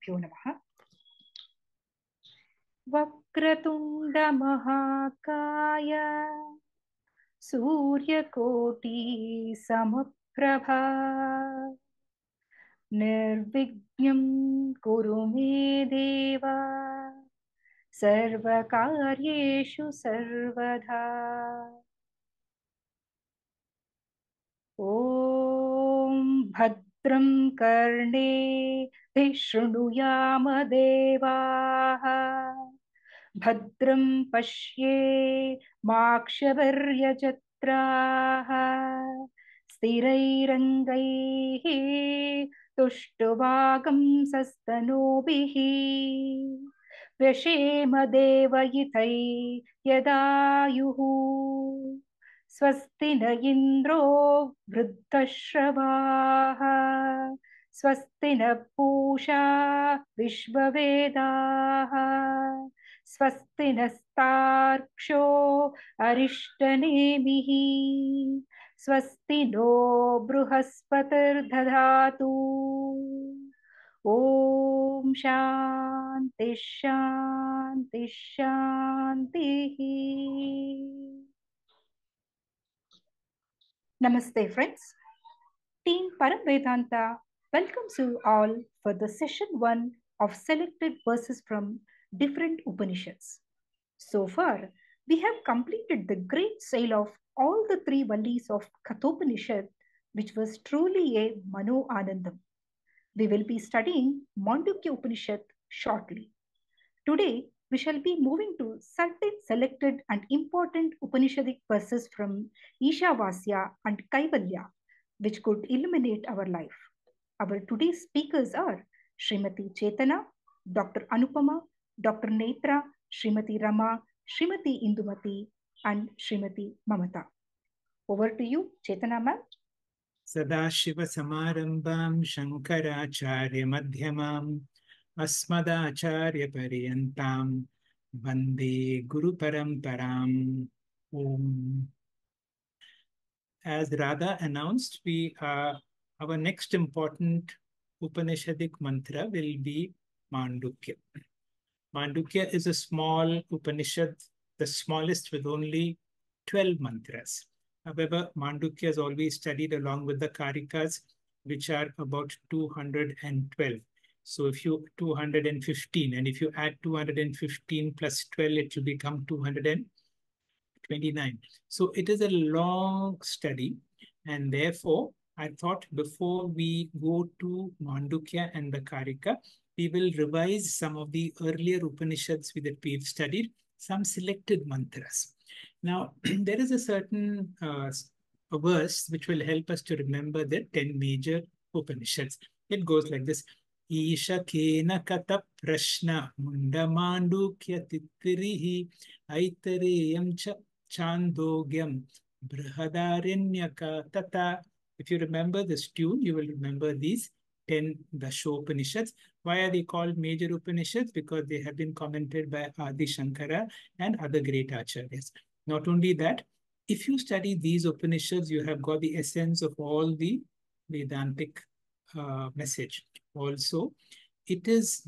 श्रीगुरुभ्यो नमः। वक्रतुंड महाकाय सूर्यकोटि समप्रभा निर्विघ्नं कुरु मे देव सर्वकार्येषु सर्वदा। ॐ भद्रं कर्णेभिः शृणुयाम देवाः भद्रं पश्येमाक्षभिर्यजत्राः स्थिरैरङ्गैः तुष्टुवागुंसस्तनूभिः व्यशेम देवयितै यदायुः स्वस्ति न इन्द्रो वृद्धश्रवाः स्वस्ति न पूषा विश्ववेदाः स्वस्ति नस्तार्क्ष्यो अरिष्टनेमिः स्वस्ति no बृहस्पतिर्दधातु। Om Shanti Shanti Shanti. Namaste friends. Team Param Vedanta welcomes you all for the session 1 of selected verses from different Upanishads. So far, we have completed the great sale of all the 3 vallis of Kathopanishad, which was truly a Mano Anandam. We will be studying Mandukya Upanishad shortly. Today, we shall be moving to certain selected and important Upanishadic verses from Isavasya and Kaivalya, which could illuminate our life. Our today's speakers are Srimati Chetana, Dr. Anupama, Dr. Netra, Srimati Rama, Srimati Indumati, and Srimati Mamata. Over to you, Chetana ma'am. Sadashiva Samarambam Shankaracharya Madhyamam Asmadacharya Pariyantam Vande Guru Paramparam. Om. As Radha announced, our next important Upanishadic mantra will be Mandukya. Mandukya is a small Upanishad, the smallest with only 12 mantras. However, Mandukya is always studied along with the Karikas, which are about 212. So if you 215, and if you add 215 plus 12, it will become 229. So it is a long study, and therefore I thought before we go to Mandukya and the Karika, we will revise some of the earlier Upanishads that we've studied, some selected mantras. Now, there is a certain a verse which will help us to remember the 10 major Upanishads. It goes like this. Isha kena kata prashna mundamandukya titirihi aitareyam cha chandogyam brihadaranyaka tata. If you remember this tune, you will remember these 10 Dashopanishads. Why are they called major Upanishads? Because they have been commented by Adi Shankara and other great acharyas. Not only that, if you study these Upanishads, you have got the essence of all the Vedantic message. Also, it is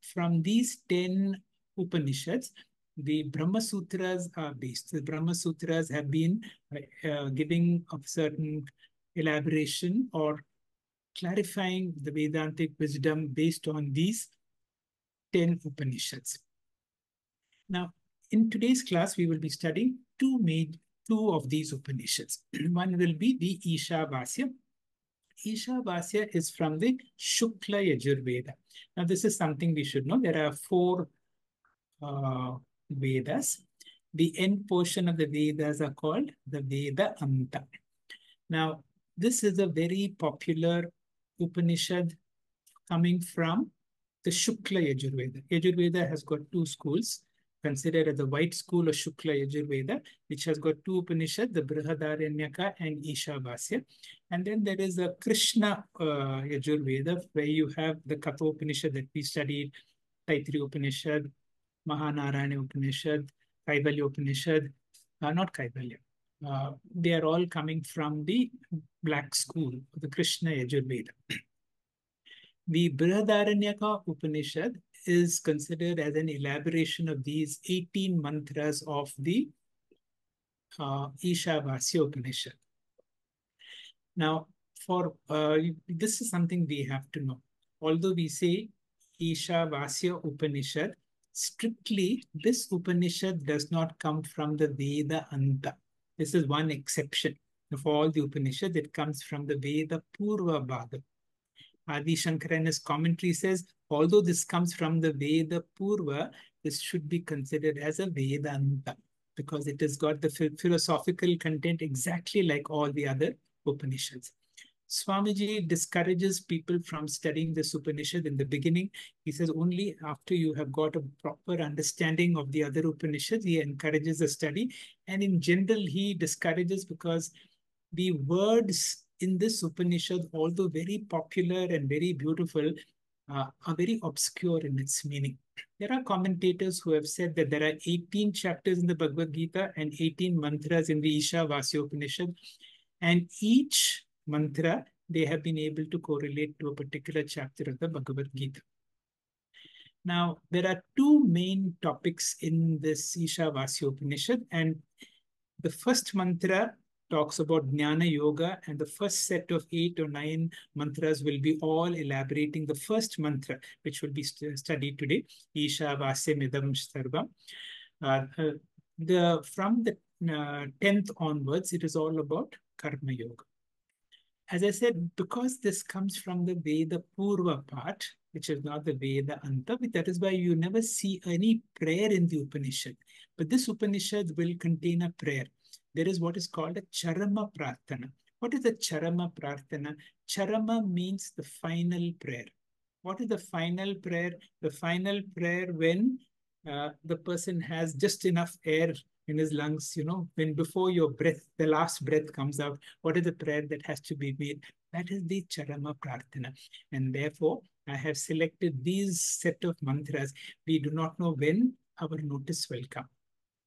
from these 10 Upanishads, the Brahma Sutras are based. The Brahma Sutras have been giving a certain elaboration or clarifying the Vedantic wisdom based on these 10 Upanishads. Now, in today's class, we will be studying two of these Upanishads. One will be the Isavasya. Isavasya is from the Shukla Yajurveda. Now, this is something we should know. There are 4 Vedas. The end portion of the Vedas are called the Veda Anta. Now, this is a very popular Upanishad coming from the Shukla Yajurveda. Yajurveda has got 2 schools, considered as the white school of Shukla Yajurveda, which has got 2 Upanishads, the Brihadaranyaka and Isavasya. And then there is a Krishna Yajurveda, where you have the Kathopanishad that we studied, Taittiriya Upanishad, Mahanarayana Upanishad, Kaivalya Upanishad, not Kaivalya. They are all coming from the black school, the Krishna Yajurveda. The Brihadaranyaka Upanishad is considered as an elaboration of these 18 mantras of the Isavasya Upanishad. Now, for this is something we have to know. Although we say Isavasya Upanishad, strictly this Upanishad does not come from the Veda Anta. This is one exception. Of all the Upanishads, it comes from the Veda Purva Bhaga. Adi Shankara in his commentary says, although this comes from the Veda Purva, this should be considered as a Vedanta because it has got the philosophical content exactly like all the other Upanishads. Swamiji discourages people from studying this Upanishad in the beginning. He says only after you have got a proper understanding of the other Upanishads, he encourages a study. And in general, he discourages because the words in this Upanishad, although very popular and very beautiful, are very obscure in its meaning. There are commentators who have said that there are 18 chapters in the Bhagavad Gita and 18 mantras in the Isavasya Upanishad. And each mantra, they have been able to correlate to a particular chapter of the Bhagavad Gita. Now, there are two main topics in this Isavasya Upanishad, and the first mantra talks about Jnana Yoga, and the first set of 8 or 9 mantras will be all elaborating the first mantra, which will be studied today, Isavasya Midam Sarvam. From the 10th onwards, it is all about Karma Yoga. As I said, because this comes from the Veda Purva part, which is not the Veda Anta, that is why you never see any prayer in the Upanishad. But this Upanishad will contain a prayer. There is what is called a Charama Prarthana. What is the Charama Prarthana? Charama means the final prayer. What is the final prayer? The final prayer when the person has just enough air in his lungs, when before your breath, the last breath comes out, what is the prayer that has to be made? That is the Charama Prarthana. And therefore, I have selected these set of mantras. We do not know when our notice will come.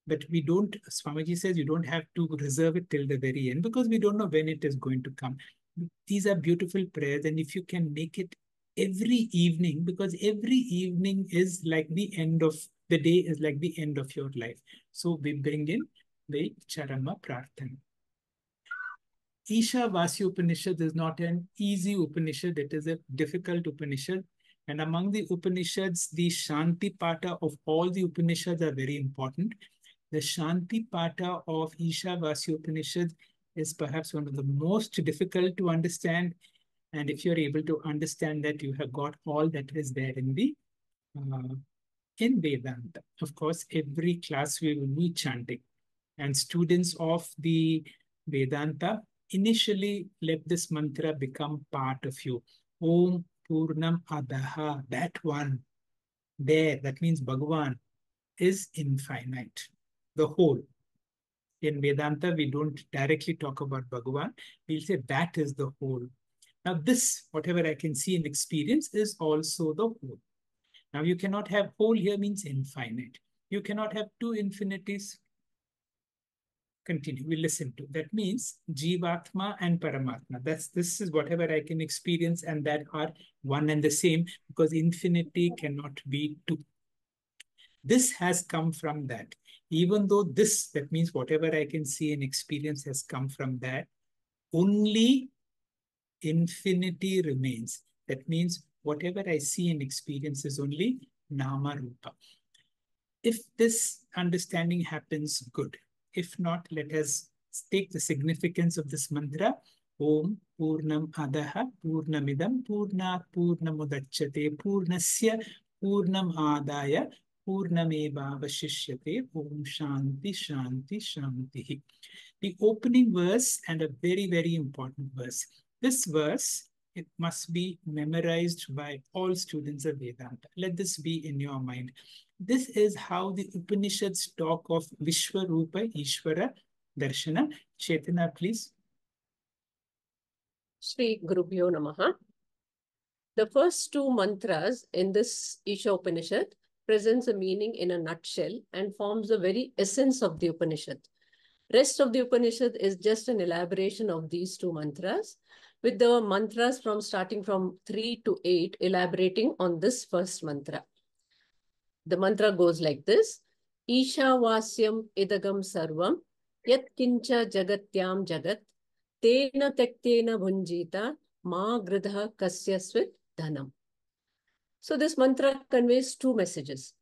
But we don't, Swamiji says, you don't have to reserve it till the very end because we don't know when it is going to come. These are beautiful prayers. And if you can make it every evening, because every evening is like the end of the day, is like the end of your life. So we bring in the Charama Prarthana. Isavasya Upanishad is not an easy Upanishad. It is a difficult Upanishad. And among the Upanishads, the Shanti Pata of all the Upanishads are very important. The Shanti Pata of Isavasya Upanishad is perhaps one of the most difficult to understand. And if you're able to understand that, you have got all that is there in the in Vedanta. Of course, every class we will be chanting. And students of the Vedanta, initially let this mantra become part of you. Om Purnam Adaha, that one there, that means Bhagavan is infinite, the whole. In Vedanta, we don't directly talk about Bhagavan. We'll say that is the whole. Now this, whatever I can see and experience, is also the whole. Now you cannot have whole here means infinite. You cannot have two infinities. Continue, we listen to. That means Jivatma and Paramatma. This is whatever I can experience and that are one and the same because infinity cannot be two. This has come from that. Even though this, that means whatever I can see and experience has come from that, only infinity remains. That means whatever I see and experience is only Nama Rupa. If this understanding happens, good. If not, let us take the significance of this mantra. Om Purnam Adaha Purnamidam Purnat Purnamudachyate Purnasya Purnam Adaya Purnameva Vashishyate Om Shanti Shanti Shanti. The opening verse and a very, very important verse. This verse, it must be memorized by all students of Vedanta. Let this be in your mind. This is how the Upanishads talk of Vishwarupa Ishvara Darshana. Chaitanya, please. Shri Gurubhyo Namaha. The first two mantras in this Isha Upanishad presents a meaning in a nutshell and forms the very essence of the Upanishad. Rest of the Upanishad is just an elaboration of these two mantras. with the mantras from starting from 3 to 8, elaborating on this first mantra. The mantra goes like this: Ishavasyam idagam sarvam yat kincha jagatyam jagat tena tektena bhunjita ma gridha kasyasvit dhanam. So this mantra conveys two messages.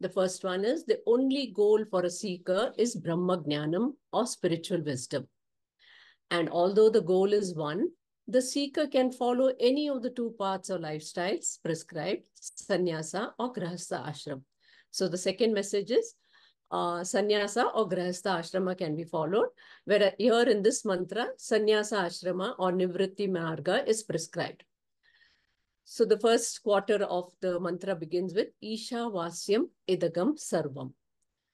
The first one is the only goal for a seeker is Brahma Jnanam or spiritual wisdom. And although the goal is one, the seeker can follow any of the two paths or lifestyles prescribed, sannyasa or grahastha ashram. So the second message is sannyasa or grahastha ashrama can be followed, where here in this mantra, sannyasa ashrama or nivritti marga is prescribed. So the first quarter of the mantra begins with Ishavasyam idagam sarvam.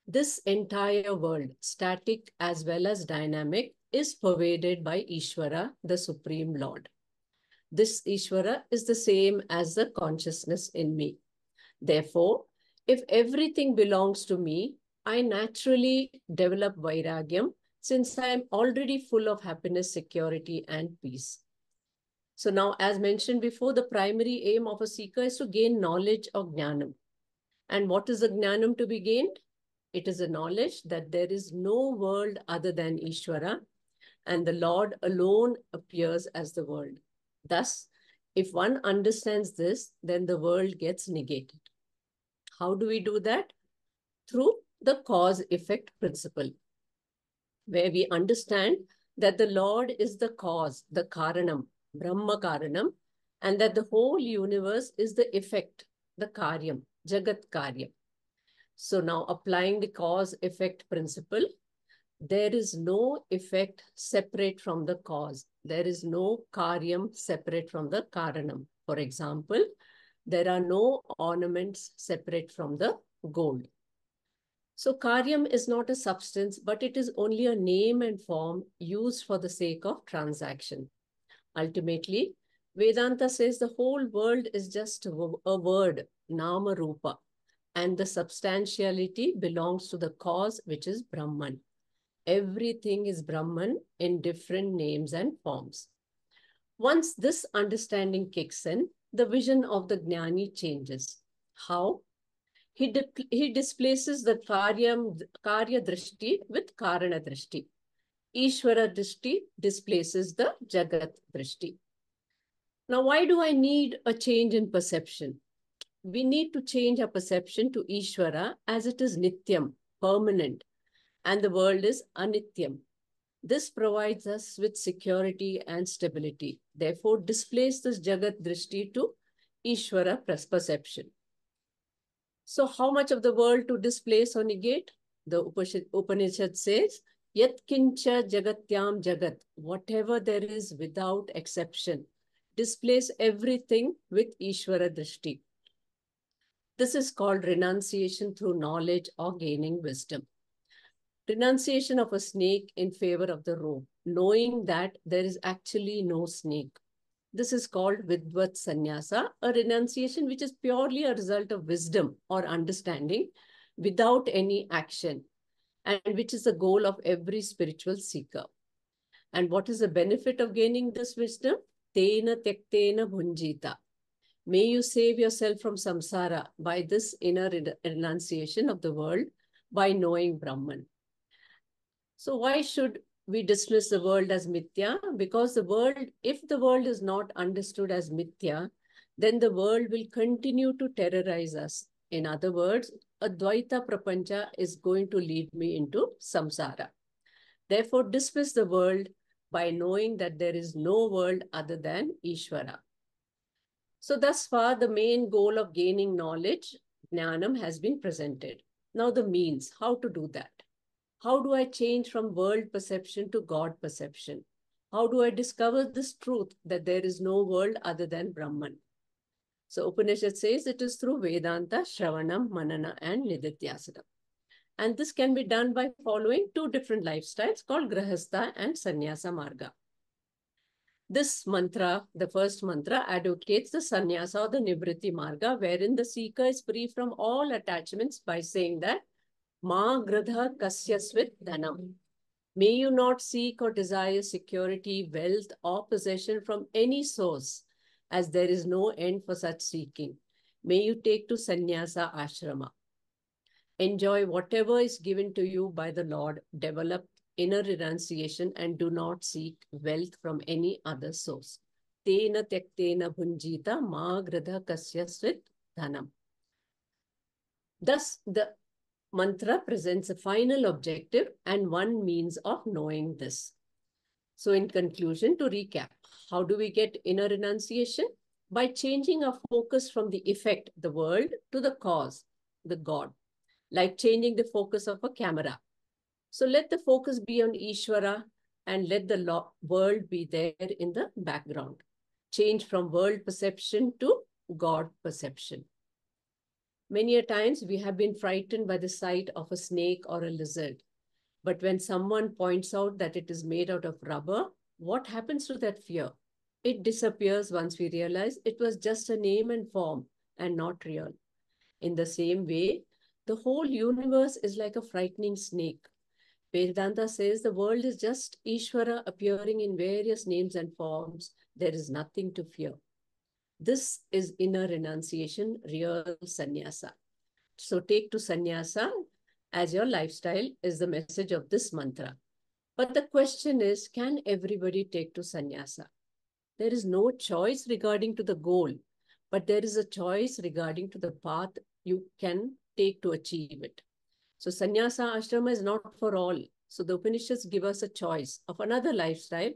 This entire world, static as well as dynamic, is pervaded by Ishvara, the Supreme Lord. This Ishvara is the same as the consciousness in me. Therefore, if everything belongs to me, I naturally develop vairagyam since I am already full of happiness, security, and peace. So now, as mentioned before, the primary aim of a seeker is to gain knowledge of jnanam. And what is the jnanam to be gained? It is a knowledge that there is no world other than Ishvara, and the Lord alone appears as the world. Thus, if one understands this, then the world gets negated. How do we do that? Through the cause-effect principle, where we understand that the Lord is the cause, the Karanam, Brahma Karanam, and that the whole universe is the effect, the Karyam, Jagat Karyam. So now applying the cause-effect principle, there is no effect separate from the cause. There is no karyam separate from the karanam. For example, there are no ornaments separate from the gold. So karyam is not a substance, but it is only a name and form used for the sake of transaction. Ultimately, Vedanta says the whole world is just a word, nama rupa, and the substantiality belongs to the cause, which is Brahman. Everything is Brahman in different names and forms. Once this understanding kicks in, the vision of the Jnani changes. How? He displaces the Karya Drishti with Karana Drishti. Ishvara Drishti displaces the Jagat Drishti. Now, why do I need a change in perception? We need to change our perception to Ishvara as it is Nityam, permanent, and the world is Anityam. This provides us with security and stability. Therefore, displace this Jagat Drishti to Ishvara perception. So how much of the world to displace or negate? The Upanishad says, Yat kincha jagatyam jagat, whatever there is without exception, displace everything with Ishvara Drishti. This is called renunciation through knowledge or gaining wisdom. Renunciation of a snake in favor of the rope, knowing that there is actually no snake. This is called Vidvat Sannyasa, a renunciation which is purely a result of wisdom or understanding without any action, and which is the goal of every spiritual seeker. And what is the benefit of gaining this wisdom? Tena tektena bhunjita. May you save yourself from samsara by this inner renunciation of the world by knowing Brahman. So why should we dismiss the world as mithya? Because the world, if the world is not understood as mithya, then the world will continue to terrorize us. In other words, Advaita Prapancha is going to lead me into samsara. Therefore, dismiss the world by knowing that there is no world other than Ishvara. So thus far, the main goal of gaining knowledge, Jnanam, has been presented. Now the means, how to do that? How do I change from world perception to God perception? How do I discover this truth that there is no world other than Brahman? So Upanishad says it is through Vedanta, Shravanam, Manana, and Nididhyasana. And this can be done by following two different lifestyles called Grahastha and Sannyasa Marga. This mantra, the first mantra, advocates the sannyasa or the nivritti marga, wherein the seeker is free from all attachments by saying that Ma gradha kasyasvit dhanam. May you not seek or desire security, wealth, or possession from any source, as there is no end for such seeking. May you take to sannyasa ashrama. Enjoy whatever is given to you by the Lord. Develop inner renunciation and do not seek wealth from any other source. Tena tyaktena bhunjita ma gradha kasya svit dhanam. Thus, the mantra presents a final objective and one means of knowing this. So in conclusion, to recap, how do we get inner renunciation? By changing our focus from the effect, the world, to the cause, the God, like changing the focus of a camera. So let the focus be on Ishvara and let the world be there in the background. Change from world perception to God perception. Many a times we have been frightened by the sight of a snake or a lizard. But when someone points out that it is made out of rubber, what happens to that fear? It disappears once we realize it was just a name and form and not real. In the same way, the whole universe is like a frightening snake. Vedanta says the world is just Ishvara appearing in various names and forms. There is nothing to fear. This is inner renunciation, real sannyasa. So take to sannyasa as your lifestyle is the message of this mantra. But the question is, can everybody take to sannyasa? There is no choice regarding to the goal, but there is a choice regarding to the path you can take to achieve it. So sannyasa ashrama is not for all. So the Upanishads give us a choice of another lifestyle.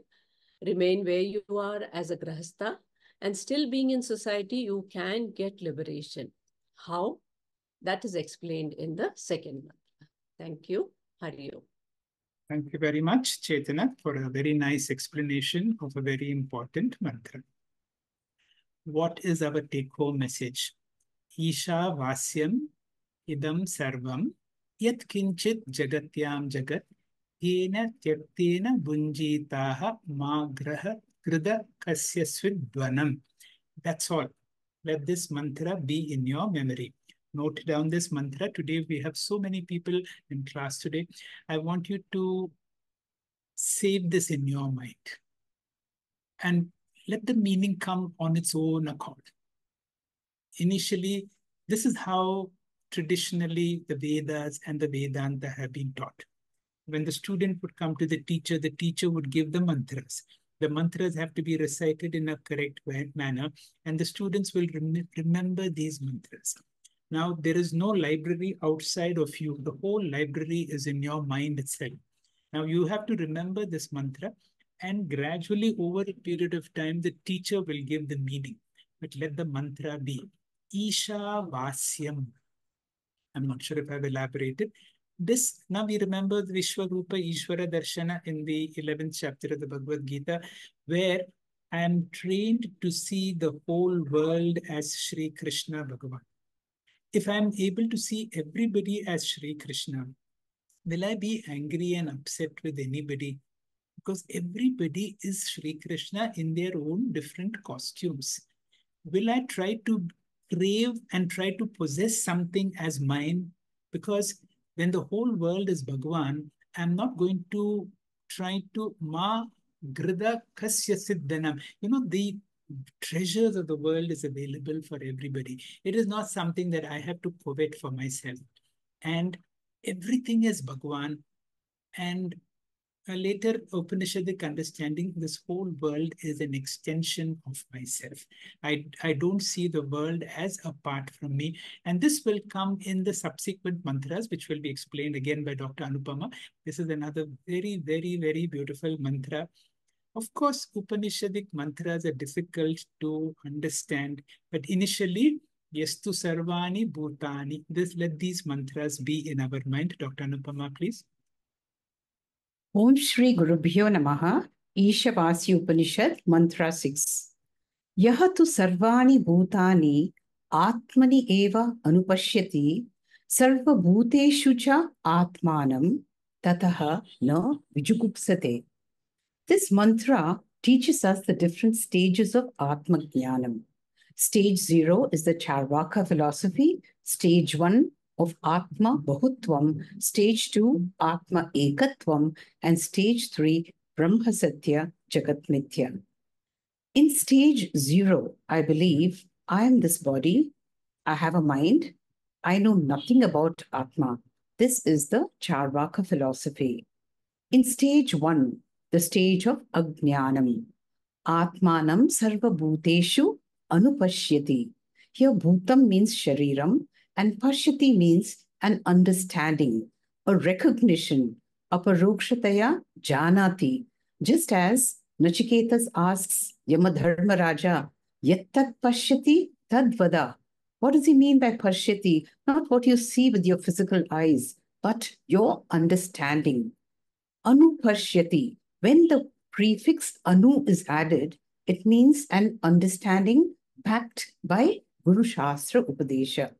Remain where you are as a grahastha, and still being in society, you can get liberation. How? That is explained in the second mantra. Thank you. Hari Om. Thank you very much, Chetana, for a very nice explanation of a very important mantra. What is our take-home message? Isavasyam idam sarvam yat kinchit jagatyam jagat yena tyaktena bunjitaha ma graha krida kasya svidvanam. That's all. Let this mantra be in your memory. Note down this mantra. Today we have so many people in class today. I want you to save this in your mind and let the meaning come on its own accord. Initially, this is how traditionally the Vedas and the Vedanta have been taught. When the student would come to the teacher would give the mantras. The mantras have to be recited in a correct manner, and the students will remember these mantras. Now, there is no library outside of you. The whole library is in your mind itself. Now, you have to remember this mantra, and gradually over a period of time, the teacher will give the meaning. But let the mantra be Isavasyam. I'm not sure if I've elaborated. This, now we remember the Vishwarupa Ishvara Darshana in the 11th chapter of the Bhagavad Gita, where I am trained to see the whole world as Sri Krishna Bhagavan. If I am able to see everybody as Sri Krishna, will I be angry and upset with anybody? Because everybody is Sri Krishna in their own different costumes. Will I try to crave and try to possess something as mine? Because when the whole world is Bhagavan, I'm not going to try to ma grida kasya siddhanam. The treasures of the world is available for everybody. It is not something that I have to covet for myself. And everything is Bhagavan. And a later Upanishadic understanding, this whole world is an extension of myself. I don't see the world as apart from me. And this will come in the subsequent mantras, which will be explained again by Dr. Anupama. This is another very, very, very beautiful mantra. Of course, Upanishadic mantras are difficult to understand, but initially, Yastu Sarvani Bhutani. Let these mantras be in our mind. Dr. Anupama, please. Om Shri Gurubhyo Namaha, Isavasya Upanishad, Mantra 6. Yahatu Sarvani Bhutani Atmani Eva Anupashyati Sarva Bhuteshu Cha Atmanam Tataha Na Vijugupsate. This mantra teaches us the different stages of Atma Jnanam. Stage 0 is the Charvaka philosophy. Stage 1, of Atma Bahutvam, stage 2, Atma Ekatvam, and stage 3, Brahma Satya Jagat Mithya. In stage 0, I believe I am this body, I have a mind, I know nothing about Atma. This is the Charvaka philosophy. In stage 1, the stage of Ajnanam, Atmanam Sarva Bhuteshu Anupashyati. Here, Bhutam means Shariram and Pashyati means an understanding, a recognition, Aparokshataya Janati. Just as Nachiketas asks Yamadharma Raja, Yattat Pashyati Tadvada. What does he mean by Pashyati? Not what you see with your physical eyes, but your understanding. Anupashyati. When the prefix anu is added, it means an understanding backed by Guru Shastra Upadesha.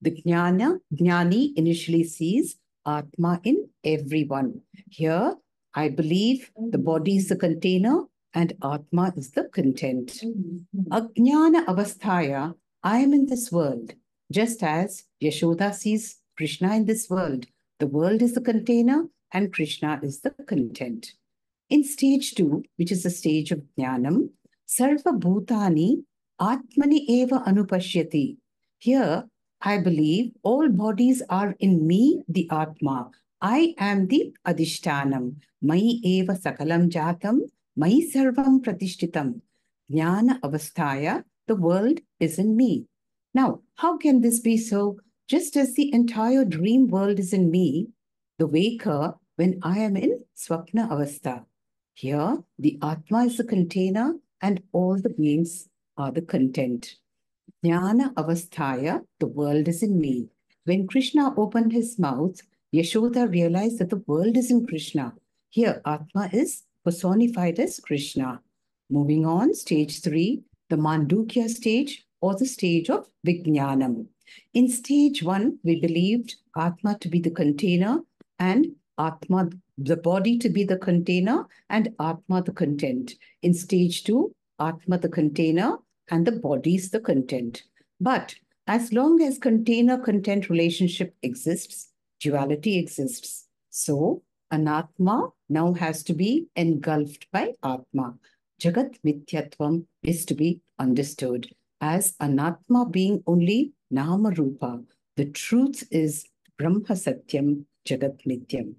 The Jnani initially sees Atma in everyone. Here, I believe the body is the container and Atma is the content. Ajnana Avasthaya, I am in this world. Just as Yashoda sees Krishna in this world, the world is the container and Krishna is the content. In stage 2, which is the stage of Jnanam, Sarva Bhutani Atmani Eva Anupashyati. Here, I believe all bodies are in me, the Atma. I am the Adhishtanam. Mai Eva Sakalam Jatam, Mai Sarvam Pratishtitam. Jnana Avasthaya, the world is in me. Now, how can this be so? Just as the entire dream world is in me, the waker, when I am in Swapna Avastha. Here, the Atma is the container and all the beings are the content. Jnana Avasthaya, the world is in me. When Krishna opened his mouth, Yashoda realized that the world is in Krishna. Here, Atma is personified as Krishna. Moving on, stage 3, the Mandukya stage or the stage of Vijnanam. In stage 1, we believed Atma to be the container and Atma, the body to be the container and Atma the content. In stage 2, Atma the container and the body is the content. But as long as container-content relationship exists, duality exists. So, Anatma now has to be engulfed by Atma. Jagat Mithyatvam is to be understood as Anatma being only Nama Rupa. The truth is Brahma Satyam Jagat Mithyam.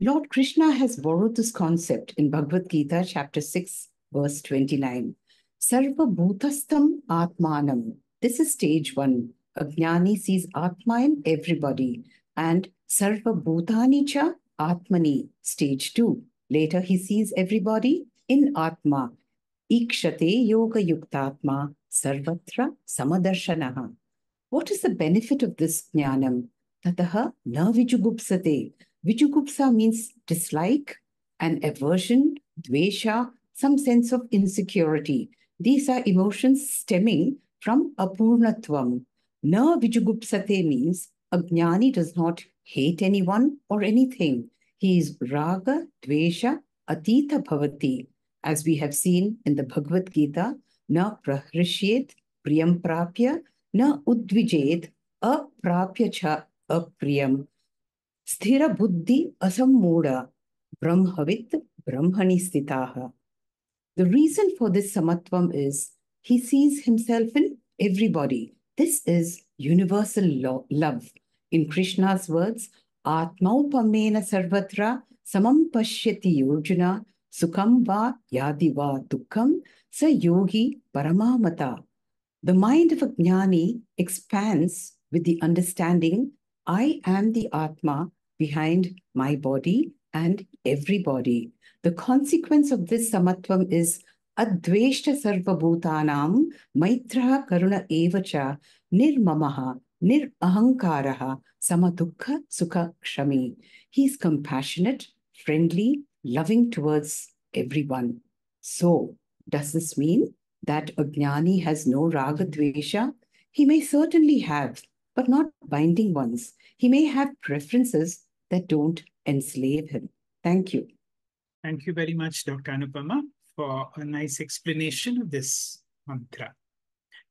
Lord Krishna has borrowed this concept in Bhagavad Gita, chapter 6, verse 29. Sarva Bhutastam Atmanam. This is stage 1. A Jnani sees Atma in everybody. And Sarva Bhutani cha Atmani, stage 2. Later he sees everybody in Atma. Ikshate Yoga Yuktatma Sarvatra Samadarshanaha. What is the benefit of this jnanam? Tataha na vijugupsate. Vijugupsa means dislike and aversion, dvesha, some sense of insecurity. These are emotions stemming from apurnatvam. Na vijugupsate means a jnani does not hate anyone or anything. He is raga, dvesha, atita bhavati. As we have seen in the Bhagavad Gita, na prahrishyet priyam prapya, na udvijet aprapya cha apriyam. Sthira buddhi asammuda brahmavit brahmani stitaha. The reason for this samatvam is he sees himself in everybody. This is universal love. In Krishna's words, Atmaupamena sarvatra samam pashyati yojuna sukham va yadi va dukkham sa yogi paramamata. The mind of a jnani expands with the understanding, I am the Atma behind my body and everybody. The consequence of this samatvam is adveshta sarva bhutanam maitra karuna evacha nirmamaha nirahankaraha samadukha sukha kshami. He is compassionate, friendly, loving towards everyone. So, does this mean that a jnani has no raga dvesha? He may certainly have, but not binding ones. He may have preferences that don't enslave him. Thank you. Thank you very much, Dr. Anupama, for a nice explanation of this mantra.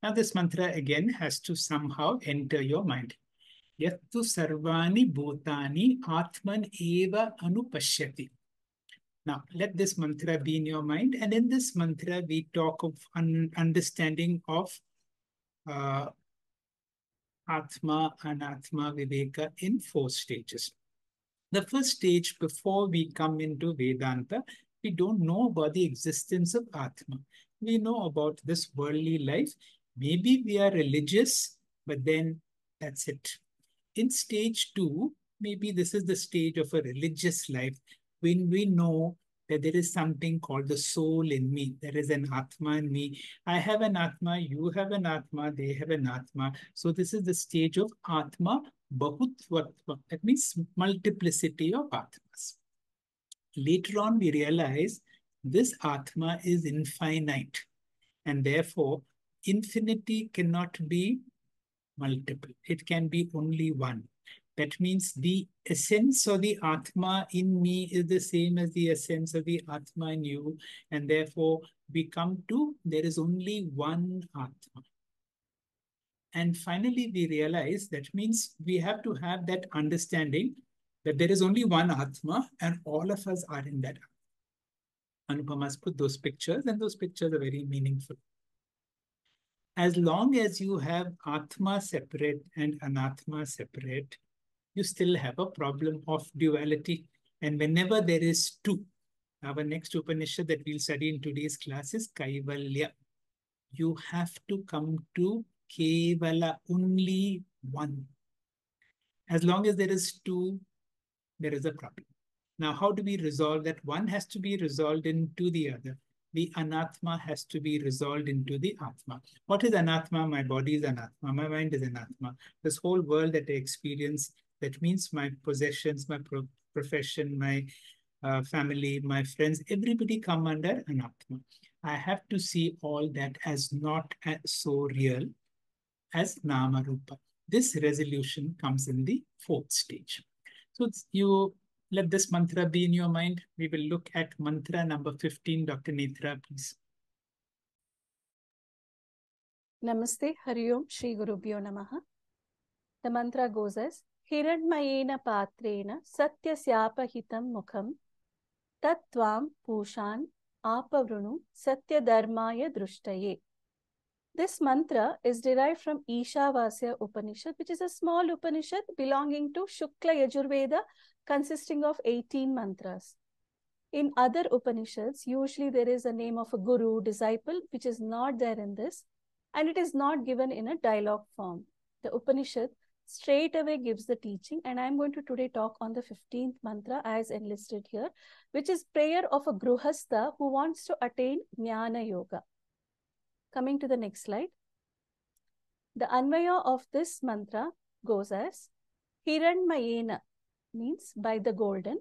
Now, this mantra again has to somehow enter your mind. Yattu sarvani bhutani atman eva anupashyati. Now, let this mantra be in your mind. And in this mantra, we talk of understanding of Atma, Anatma, Viveka in 4 stages. The first stage, before we come into Vedanta, we don't know about the existence of Atma. We know about this worldly life. Maybe we are religious, but then that's it. In stage 2, maybe this is the stage of a religious life when we know that there is something called the soul in me. There is an Atma in me. I have an Atma, you have an Atma, they have an Atma. So this is the stage of Atma Bahutvatva. That means multiplicity of Atmas. Later on, we realize this Atma is infinite, and therefore infinity cannot be multiple. It can be only one. That means the essence of the Atma in me is the same as the essence of the Atma in you. And therefore, we come to there is only one Atma. And finally, we realize that means we have to have that understanding that there is only one Atma and all of us are in that. Anupama's put those pictures, and those pictures are very meaningful. As long as you have Atma separate and Anatma separate, you still have a problem of duality. And whenever there is two, our next Upanishad that we'll study in today's class is Kaivalya. You have to come to Kevala, only one. As long as there is two, there is a problem. Now, how do we resolve that? One has to be resolved into the other. The anatma has to be resolved into the atma. What is anatma? My body is anatma. My mind is anatma. This whole world that I experience, that means my possessions, my profession, my family, my friends, everybody come under anatma. I have to see all that as not as so real as nama rupa. This resolution comes in the 4th stage. So you let this mantra be in your mind. We will look at mantra number 15. Dr. Netra, please. Namaste, Hari Om, Shri Gurubhyo Namaha. The mantra goes as Hiranmayena Patrena Satyasyapahitam Mukham Tattvam Pushan Apavrunu Satyadharmaya Drushtaye. This mantra is derived from Isavasya Upanishad, which is a small Upanishad belonging to Shukla Yajurveda, consisting of 18 mantras. In other Upanishads, usually there is a name of a guru, disciple, which is not there in this, and it is not given in a dialogue form. The Upanishad straight away gives the teaching, and I am going to today talk on the 15th mantra as enlisted here, which is prayer of a Gruhastha who wants to attain Jnana Yoga. Coming to the next slide. The Anvaya of this mantra goes as Hiranmayena means by the golden,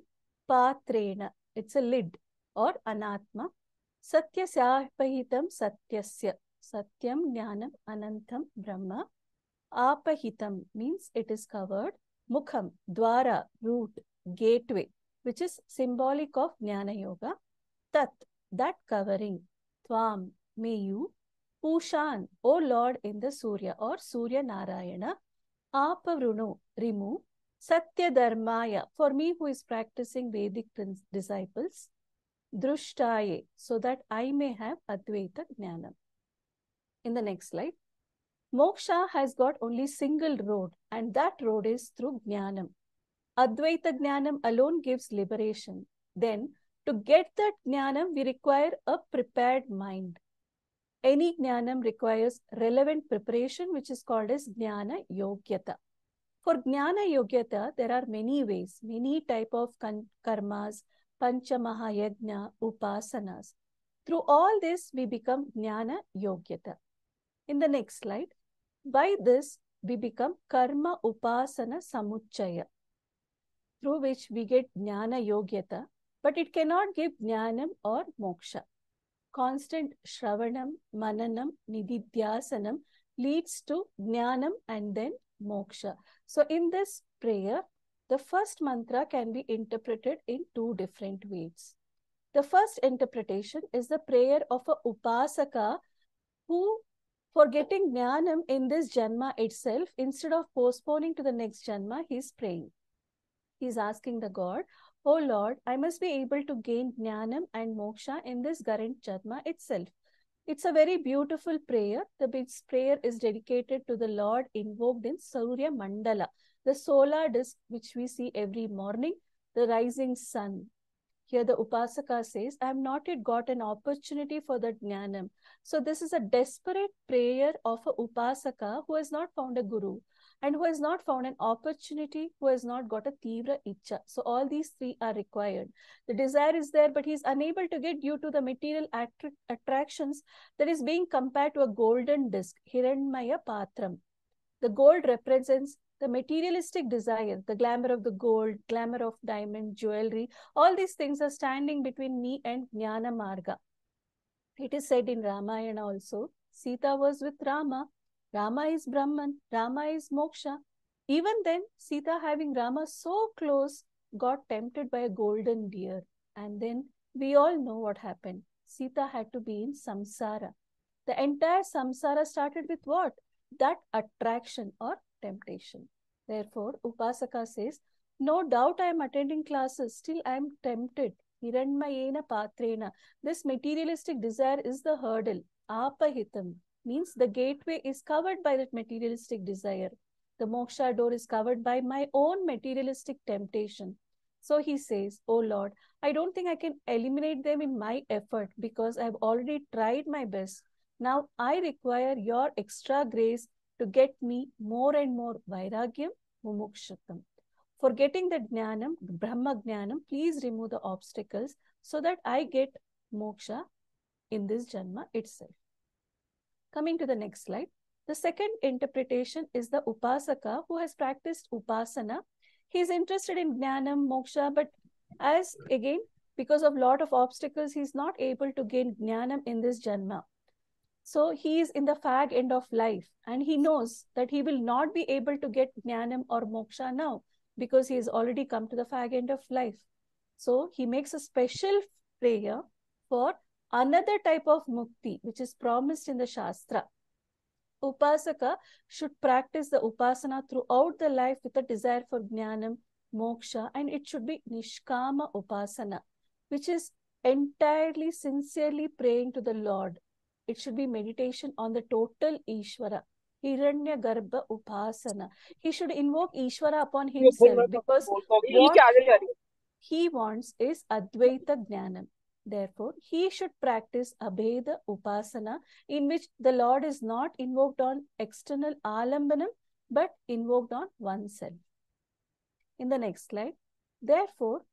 Patrena, it's a lid or Anatma, Satyasyapahitam Satyasya, Satyam Jnanam Anantam Brahma, Apahitam means it is covered, Mukham, Dwara, root, gateway, which is symbolic of Jnana Yoga, Tat, that covering, Tvam, may you, Pushan, O Lord in the Surya or Surya Narayana, Apavrunu, remove, Satya Dharmaya, for me who is practicing Vedic disciples, Drushtaye, so that I may have Advaita Jnanam. In the next slide, Moksha has got only single road, and that road is through Jnanam. Advaita Jnanam alone gives liberation. Then, to get that Jnanam, we require a prepared mind. Any Jnanam requires relevant preparation, which is called as Jnana Yogyata. For Jnana Yogyata, there are many ways, many type of karmas, Pancha Mahayajna, Upasanas. Through all this, we become Jnana Yogyata. In the next slide, by this, we become Karma Upasana Samuchaya, through which we get Jnana Yogyata, but it cannot give Jnanam or Moksha. Constant Shravanam, Mananam, Nididhyasanam leads to Jnanam and then Moksha. So in this prayer, the first mantra can be interpreted in 2 different ways. The first interpretation is the prayer of a Upasaka who For getting jnanam in this janma itself, instead of postponing to the next janma, he is praying. He is asking the God, "Oh Lord, I must be able to gain jnanam and moksha in this current janma itself." It's a very beautiful prayer. The prayer is dedicated to the Lord invoked in Surya Mandala, the solar disk which we see every morning, the rising sun. Here the Upasaka says, "I have not yet got an opportunity for the Jnanam." So this is a desperate prayer of a Upasaka who has not found a guru and who has not found an opportunity, who has not got a Tivra Icha. So all these three are required. The desire is there, but he is unable to get due to the material attractions that is being compared to a golden disc, Hiranmaya Patram. The gold represents the materialistic desire, the glamour of the gold, glamour of diamond, jewelry. All these things are standing between me and Jnana Marga. It is said in Ramayana also, Sita was with Rama. Rama is Brahman. Rama is Moksha. Even then, Sita, having Rama so close, got tempted by a golden deer. And then we all know what happened. Sita had to be in samsara. The entire samsara started with what? That attraction or temptation. Therefore, Upasaka says, "No doubt I am attending classes, still I am tempted. Hiranmayena patrena." This materialistic desire is the hurdle. Apahitam means the gateway is covered by that materialistic desire. The moksha door is covered by my own materialistic temptation. So he says, "Oh Lord, I don't think I can eliminate them in my effort because I have already tried my best. Now I require your extra grace to get me more and more vairagyam, mumukshatam. For getting the jnanam, Brahma jnanam, please remove the obstacles so that I get moksha in this janma itself." Coming to the next slide. The second interpretation is the Upasaka who has practiced Upasana. He is interested in jnanam, moksha, but as again, because of lot of obstacles, he is not able to gain jnanam in this janma. So he is in the fag end of life and he knows that he will not be able to get jnanam or moksha now because he has already come to the fag end of life. So he makes a special prayer for another type of mukti which is promised in the Shastra. Upasaka should practice the Upasana throughout the life with a desire for jnanam, moksha, and it should be Nishkama Upasana, which is entirely sincerely praying to the Lord. It should be meditation on the total Ishvara. Hiranya Garbha Upasana. He should invoke Ishvara upon himself because what he wants is Advaita Jnanam. Therefore, he should practice Abheda Upasana in which the Lord is not invoked on external alambanam but invoked on oneself. In the next slide, therefore,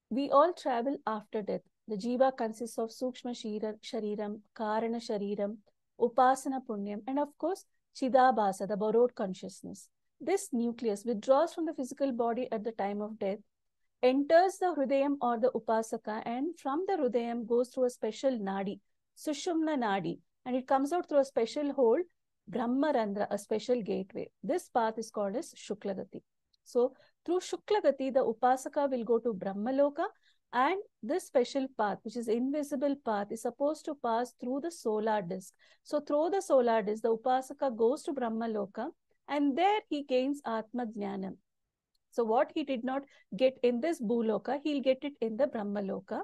we all travel after death. The jiva consists of Sukshma Shariram, Karana Shariram, Upasana Punyam, and of course, Chidabhasa, the borrowed consciousness. This nucleus withdraws from the physical body at the time of death, enters the Hrudayam or the Upasaka, and from the Hrudayam goes through a special nadi, Sushumna nadi, and it comes out through a special hole, Brahmarandra, a special gateway. This path is called as Shuklagati. So, through Shuklagati, the Upasaka will go to Brahmaloka, and this special path, which is invisible path, is supposed to pass through the solar disk. So, through the solar disk, the Upasaka goes to Brahmaloka, and there he gains Atma Jnanam. So what he did not get in this Bhuloka, he'll get it in the Brahmaloka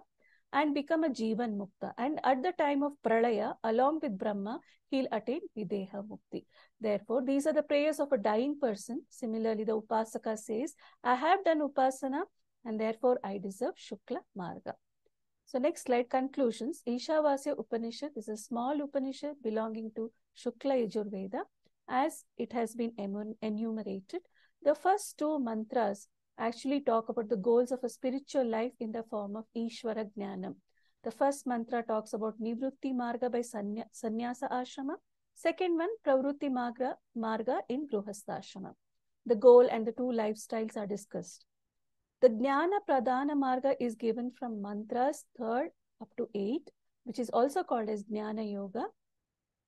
and become a Jivan Mukta. And at the time of Pralaya, along with Brahma, he'll attain Videha Mukti. Therefore, these are the prayers of a dying person. Similarly, the Upasaka says, "I have done Upasana and therefore I deserve Shukla Marga." So next slide, conclusions. Isavasya Upanishad is a small Upanishad belonging to Shukla Yajurveda as it has been enumerated. The first two mantras actually talk about the goals of a spiritual life in the form of Ishvara Jnanam. The first mantra talks about Nivrutti Marga by Sannyasa Ashrama. Second one, Pravrutti Marga in Gruhastha Ashrama. The goal and the two lifestyles are discussed. The Jnana Pradhana Marga is given from mantras 3rd up to 8, which is also called as Jnana Yoga,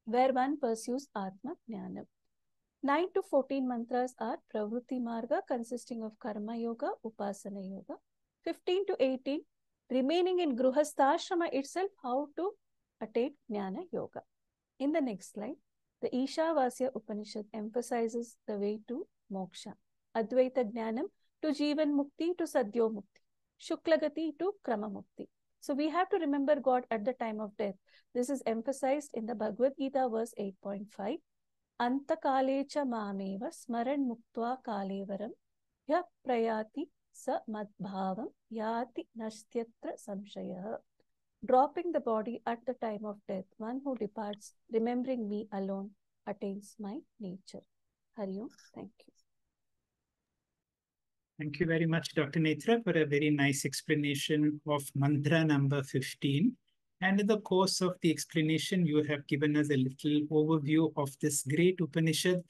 where one pursues Atma Jnanam. 9 to 14 mantras are Pravrutti Marga, consisting of Karma Yoga, Upasana Yoga. 15 to 18, remaining in Gruhastha Ashrama itself, how to attain Jnana Yoga. In the next slide, The Isavasya Upanishad emphasizes the way to moksha, Advaita Jnanam to Jivan Mukti to Sadhyo Mukti, Shuklagati to Krama Mukti. So we have to remember God at the time of death. This is emphasized in the Bhagavad Gita verse 8.5. Antakale cha mameva smaran muktva kalevaram ya prayati sa madbhavam yati nastyatra samshayah. Dropping the body at the time of death, one who departs, remembering me alone, attains my nature. Hari Om. Thank you. Thank you very much, Dr. Netra, for a very nice explanation of mantra number 15. And in the course of the explanation, you have given us a little overview of this great Upanishad,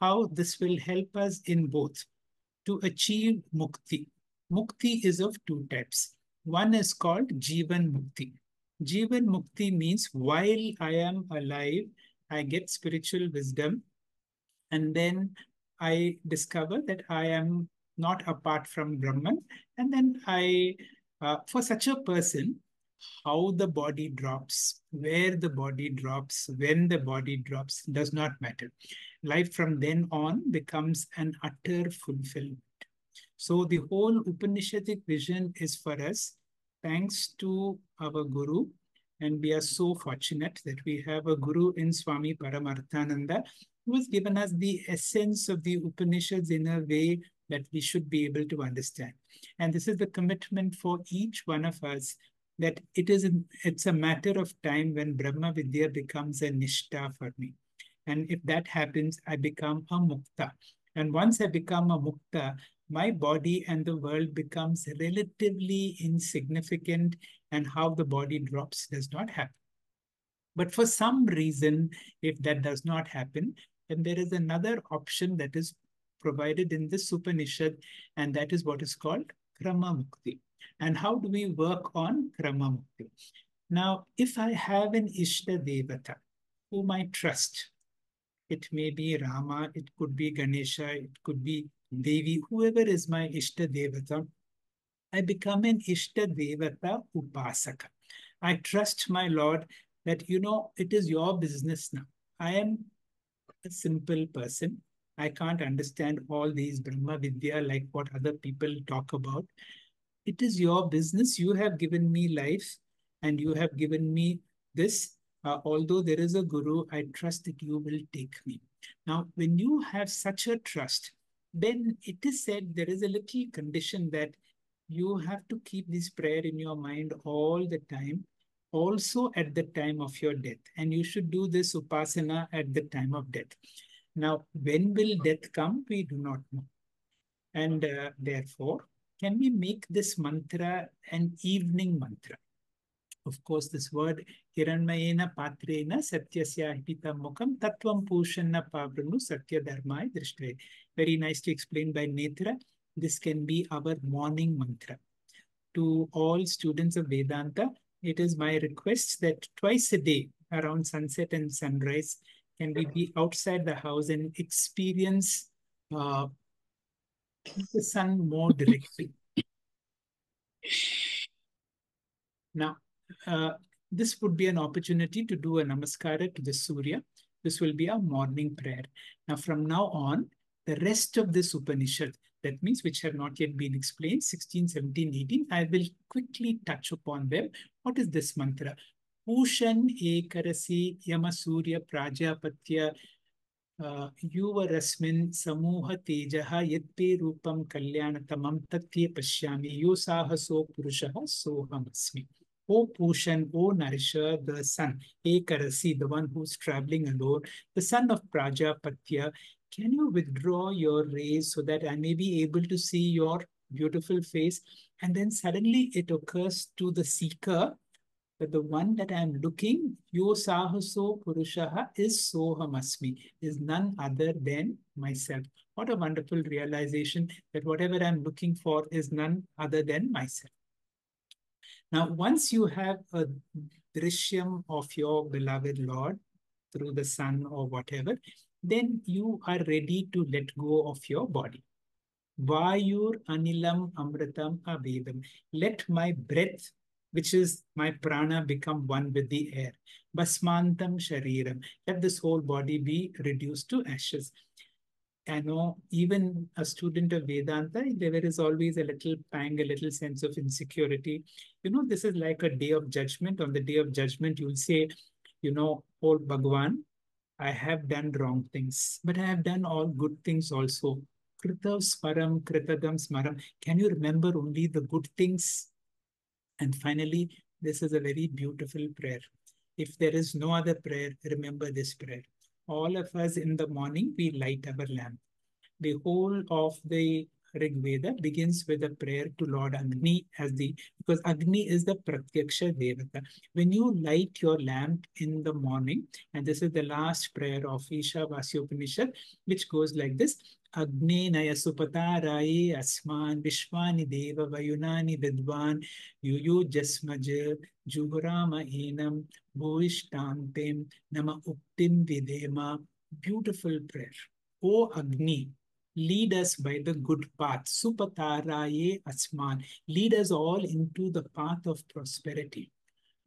how this will help us in both to achieve mukti. Mukti is of two types. One is called Jivan Mukti. Jivan Mukti means while I am alive, I get spiritual wisdom, and then I discover that I am not apart from Brahman. And then for such a person, how the body drops, where the body drops, when the body drops, does not matter. Life from then on becomes an utter fulfillment. So the whole Upanishadic vision is for us, thanks to our Guru. And we are so fortunate that we have a Guru in Swami Paramarthananda, who has given us the essence of the Upanishads in a way that we should be able to understand. And this is the commitment for each one of us, that it's a matter of time when Brahma Vidya becomes a Nishta for me. And if that happens, I become a Mukta. And once I become a Mukta, my body and the world becomes relatively insignificant, and how the body drops does not happen. But for some reason, if that does not happen, then there is another option that is provided in this Upanishad, and that is what is called Krama Mukti. And how do we work on Krama Mukti? Now, if I have an Ishta Devata whom I trust, it may be Rama, it could be Ganesha, it could be Devi, whoever is my Ishta Devata, I become an Ishta Devata Upasaka. I trust my Lord that, it is your business now. I am a simple person. I can't understand all these Brahma Vidya like what other people talk about. It is your business. You have given me life and you have given me this. Although there is a Guru, I trust that you will take me. Now, when you have such a trust, then it is said there is a little condition that you have to keep this prayer in your mind all the time, also at the time of your death. And you should do this upasana at the time of death. Now, when will death come? We do not know. And therefore, can we make this mantra an evening mantra? Of course, this word Hiranmayena Patrena Satyasya Hitam Mukam Tatvam Pushanna Pavranu Satya Dharmai Drishtre. Very nicely explained by Netra. This can be our morning mantra. To all students of Vedanta, it is my request that twice a day, around sunset and sunrise, can we be outside the house and experience the sun more directly. Now, this would be an opportunity to do a namaskara to the Surya. This will be our morning prayer. Now, from now on, the rest of this Upanishad, that means which have not yet been explained, 16, 17, 18, I will quickly touch upon them. What is this mantra? Pushan ekarasi yama surya prajapatya yuvarasmin samuha tejaha yatpe rupam kalyanatamam tatye pashyami yosahaso purushaha sohamasmi. O Pushan, O Nourisher, the sun, Ekarasi, the one who's traveling alone, the son of Prajapatya, can you withdraw your rays so that I may be able to see your beautiful face? And then suddenly it occurs to the seeker that the one that I'm looking, Yosahaso Purushaha, is Sohamasmi, is none other than myself. What a wonderful realization that whatever I'm looking for is none other than myself. Now, once you have a drishyam of your beloved Lord through the sun or whatever, then you are ready to let go of your body. Vayur anilam amritam avedam. Let my breath which is my prana become one with the air. Basmantam shariram. Let this whole body be reduced to ashes. I know even a student of Vedanta, there is always a little pang, a little sense of insecurity. This is like a day of judgment. On the day of judgment, you'll say, oh Bhagwan, I have done wrong things, but I have done all good things also. Kritav smaram, kritagam smaram. Can you remember only the good things? And finally, this is a very beautiful prayer. If there is no other prayer, remember this prayer. All of us in the morning, we light our lamp. The whole of the Rig Veda begins with a prayer to Lord Agni because Agni is the Pratyaksha Devata. When you light your lamp in the morning, and this is the last prayer of Isavasya Upanishad, which goes like this: Agni Naya Supataraye Asman Vishwani Deva Vayunani Vidwan Yuyu Jasmaj Juhurama Enam Bhuishtantem Nama Uktim Videma. Beautiful prayer. O Agni, lead us by the good path. Supataraye Asman. Lead us all into the path of prosperity.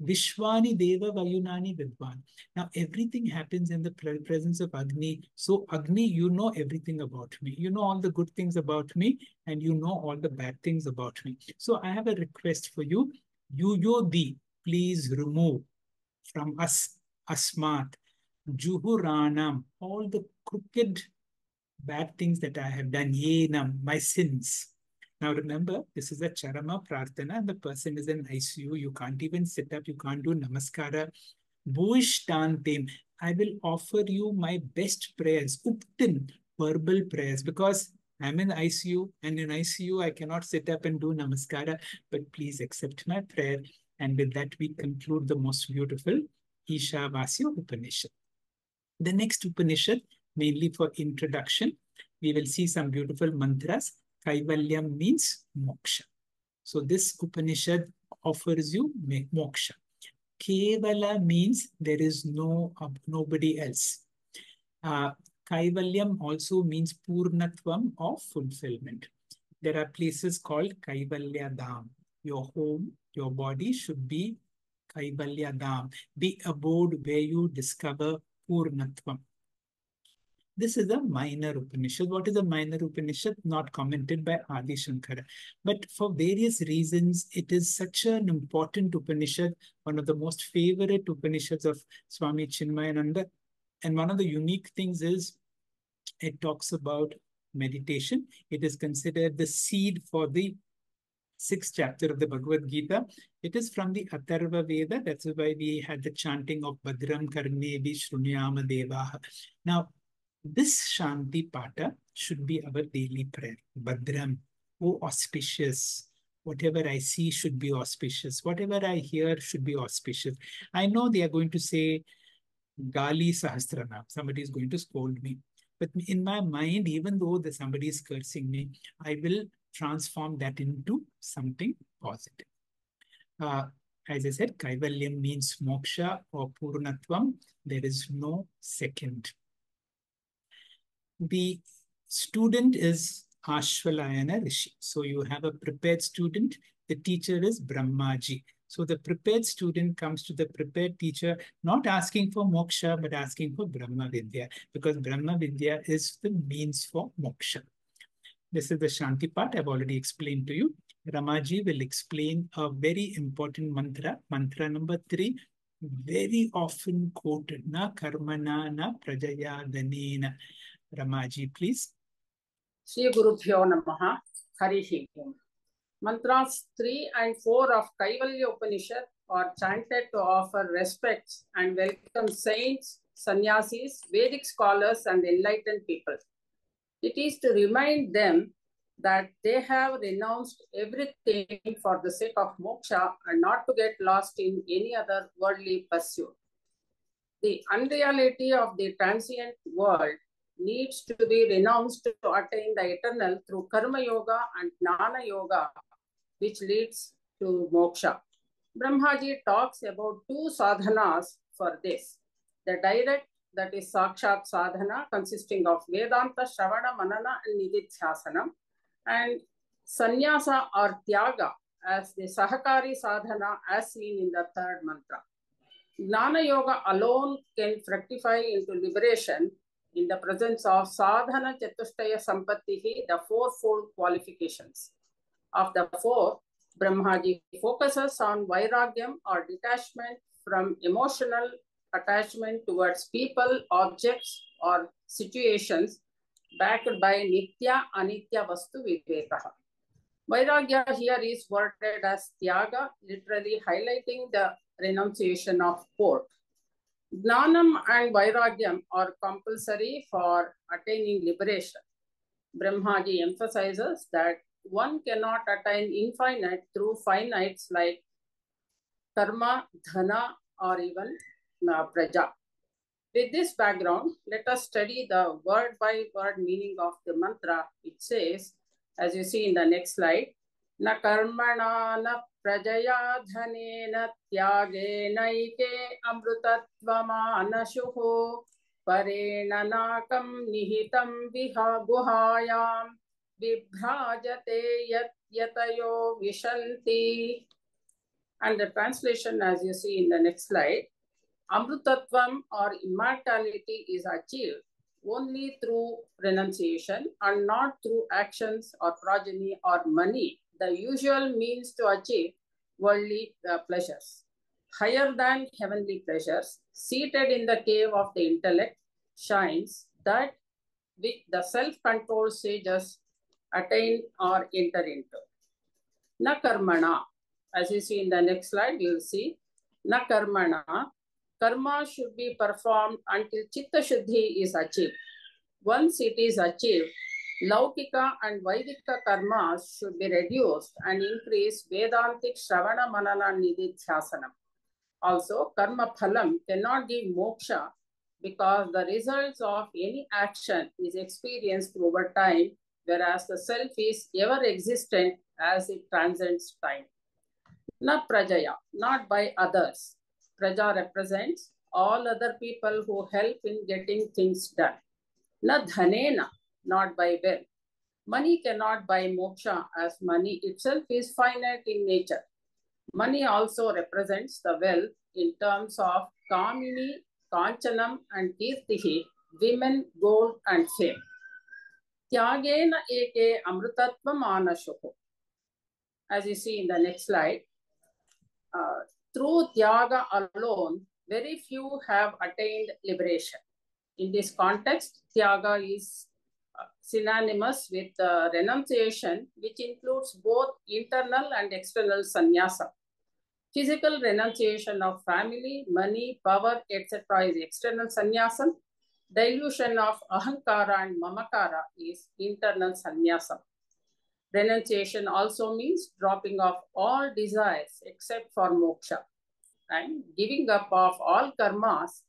Vishwani Deva Vayunani Vidwan. Now, everything happens in the presence of Agni. So, Agni, you know everything about me. You know all the good things about me, and you know all the bad things about me. So, I have a request for you. Yuyodi, please remove from us, Asmat, Juhuranam, all the crooked bad things that I have done, yenam, my sins. Now remember, this is a charama prarthana and the person is in ICU. You can't even sit up. You can't do namaskara. Bhuishtantim. I will offer you my best prayers, uptim, verbal prayers, because I'm in ICU and in ICU I cannot sit up and do namaskara, but please accept my prayer. And with that, we conclude the most beautiful Isavasya Upanishad. The next Upanishad, mainly for introduction, we will see some beautiful mantras. Kaivalya means moksha. So this Upanishad offers you moksha. Kevala means there is nobody else. Kaivalyam also means purnatvam of fulfillment. There are places called Kaivalya Dham. Your home, your body should be Kaivalya Dham, the abode where you discover purnatvam. This is a minor Upanishad. What is a minor Upanishad? Not commented by Adi Shankara. But for various reasons, it is such an important Upanishad, one of the most favorite Upanishads of Swami Chinmayananda. And one of the unique things is it talks about meditation. It is considered the seed for the 6th chapter of the Bhagavad Gita. It is from the Atharva Veda. That's why we had the chanting of Badram Karnevi Shrunyama Devaha. Now, this Shanti Pata should be our daily prayer. Badram, oh auspicious. Whatever I see should be auspicious. Whatever I hear should be auspicious. I know they are going to say Gali Sahasranam. Somebody is going to scold me. But in my mind, even though somebody is cursing me, I will transform that into something positive. As I said, Kaivalyam means moksha or purnatvam. There is no second. The student is Ashvalayana Rishi. So you have a prepared student. The teacher is Brahmaji. So the prepared student comes to the prepared teacher, not asking for moksha, but asking for Brahma Vidya, because Brahma Vidya is the means for moksha. This is the Shanti part I've already explained to you. Ramaji will explain a very important mantra, mantra number 3, very often quoted, na karmana na prajaya dhanena. Ramaji, please. Shri Gurubhyo Namaha, Harihi. Mantras 3 and 4 of Kaivalya Upanishad are chanted to offer respects and welcome saints, sannyasis, Vedic scholars, and enlightened people. It is to remind them that they have renounced everything for the sake of moksha and not to get lost in any other worldly pursuit. The unreality of the transient world needs to be renounced to attain the eternal through karma yoga and jnana yoga, which leads to moksha. Brahmaji talks about 2 sadhanas for this. The direct, that is sakshat sadhana, consisting of Vedanta, Shravana, Manana, and Nididhyasanam, and sannyasa or tyaga, as the Sahakari Sadhana as seen in the third mantra. Gnana Yoga alone can fructify into liberation in the presence of Sadhana Chatushtaya Sampattihi, the fourfold qualifications. Of the four, Brahmaji focuses on Vairagyam or detachment from emotional attachment towards people, objects, or situations backed by Nitya Anitya Vastu Vivekaha. Vairagya here is worded as Tyaga, literally highlighting the renunciation of pork. Gnanam and Vairagyam are compulsory for attaining liberation. Brahmaji emphasizes that one cannot attain infinite through finites like karma, dhana, or even praja. With this background, let us study the word-by-word meaning of the mantra. It says, as you see in the next slide, na karmana na prajaya dhanena tyage naike amrutatvamanashuho parena nakam nihitam viha guhayam vibhrajate yat yatayo vishanti. And the translation, as you see in the next slide, Amrutatvam or immortality is achieved only through renunciation and not through actions or progeny or money, the usual means to achieve worldly pleasures. Higher than heavenly pleasures, seated in the cave of the intellect, shines that which the self-controlled sages attain or enter into. Na karmana, as you see in the next slide, you will see, na karmana, karma should be performed until Chitta Shuddhi is achieved. Once it is achieved, Laukika and Vaidika karmas should be reduced and increase Vedantic Shravana Manana Nididhyasanam. Also, karma phalam cannot give moksha because the results of any action is experienced over time, whereas the self is ever existent as it transcends time. Na prajaya, not by others. Praja represents all other people who help in getting things done. Na dhanena, not by wealth. Money cannot buy moksha as money itself is finite in nature. Money also represents the wealth in terms of kamini, kanchanam and kirtihi, women, gold and fame. Tyagena eke amrutatvam anashuho. As you see in the next slide, through Tyaga alone, very few have attained liberation. In this context, Tyaga is synonymous with renunciation, which includes both internal and external sannyasa. Physical renunciation of family, money, power, etc. is external sannyasam. Dilution of ahankara and mamakara is internal sannyasam. Renunciation also means dropping of all desires except for moksha and giving up of all karmas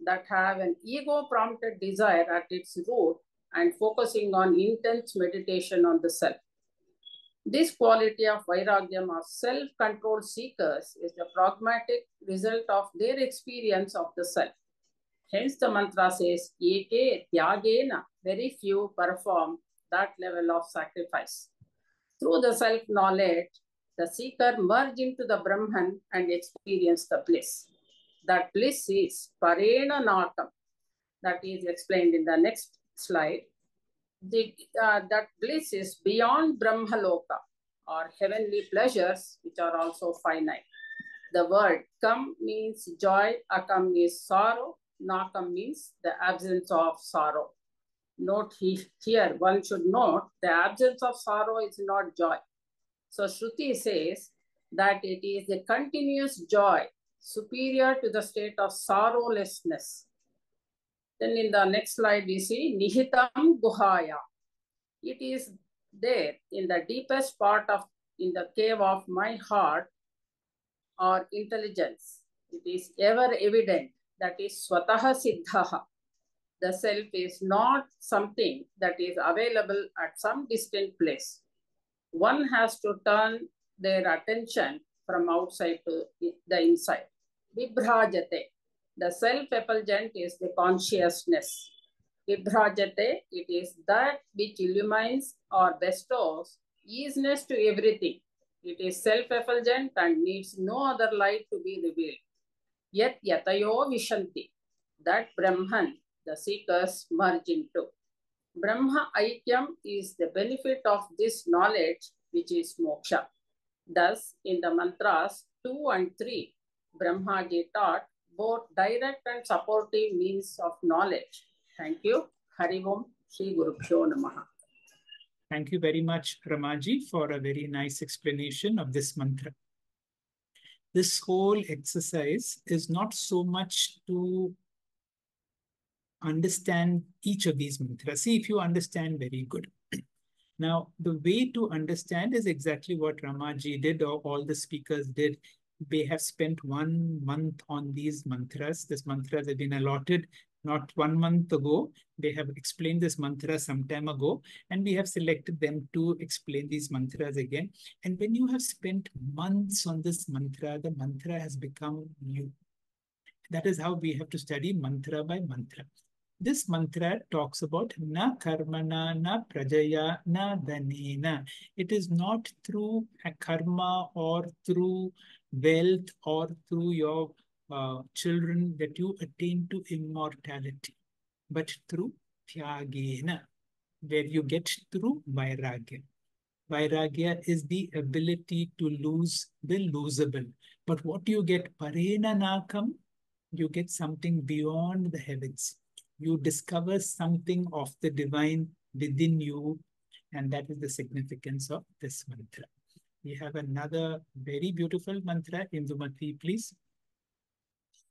that have an ego-prompted desire at its root and focusing on intense meditation on the self. This quality of vairagyam of self-controlled seekers is the pragmatic result of their experience of the self. Hence the mantra says, Eke tyagena, very few perform that level of sacrifice. Through the self-knowledge, the seeker merge into the Brahman and experience the bliss. That bliss is parena nakam. That is explained in the next slide. That bliss is beyond Brahmaloka or heavenly pleasures, which are also finite. The word kam means joy, akam means sorrow, nakam means the absence of sorrow. Note here, one should note the absence of sorrow is not joy. So Shruti says that it is the continuous joy superior to the state of sorrowlessness. Then in the next slide we see Nihitam Guhaya. It is there in the deepest part of, in the cave of my heart or intelligence. It is ever evident, that is Swataha Siddhaha. The self is not something that is available at some distant place. One has to turn their attention from outside to the inside. Vibhrajate, the self-effulgent is the consciousness. Vibhrajate, it is that which illumines or bestows easiness to everything. It is self-effulgent and needs no other light to be revealed. Yet yatayo vishanti, that Brahman the seekers merge into. Brahma Aikyam is the benefit of this knowledge, which is moksha. Thus, in the mantras 2 and 3, Brahmaji taught both direct and supportive means of knowledge. Thank you. Hari Om, Shri Gurubhyo Namaha. Thank you very much, Ramaji, for a very nice explanation of this mantra. This whole exercise is not so much to understand each of these mantras. See, if you understand, very good. Now, the way to understand is exactly what Ramaji did, or all the speakers did. They have spent 1 month on these mantras. These mantras have been allotted not 1 month ago. They have explained this mantra some time ago, and we have selected them to explain these mantras again. And when you have spent months on this mantra, the mantra has become new. That is how we have to study mantra by mantra. This mantra talks about na karmana, na prajaya, na dhanena. It is not through a karma or through wealth or through your children that you attain to immortality, but through tyagena, where you get through vairagya. Vairagya is the ability to lose the losable. But what do you get? Parena nakam, you get something beyond the heavens. You discover something of the divine within you, and that is the significance of this mantra. We have another very beautiful mantra. Indumati, please.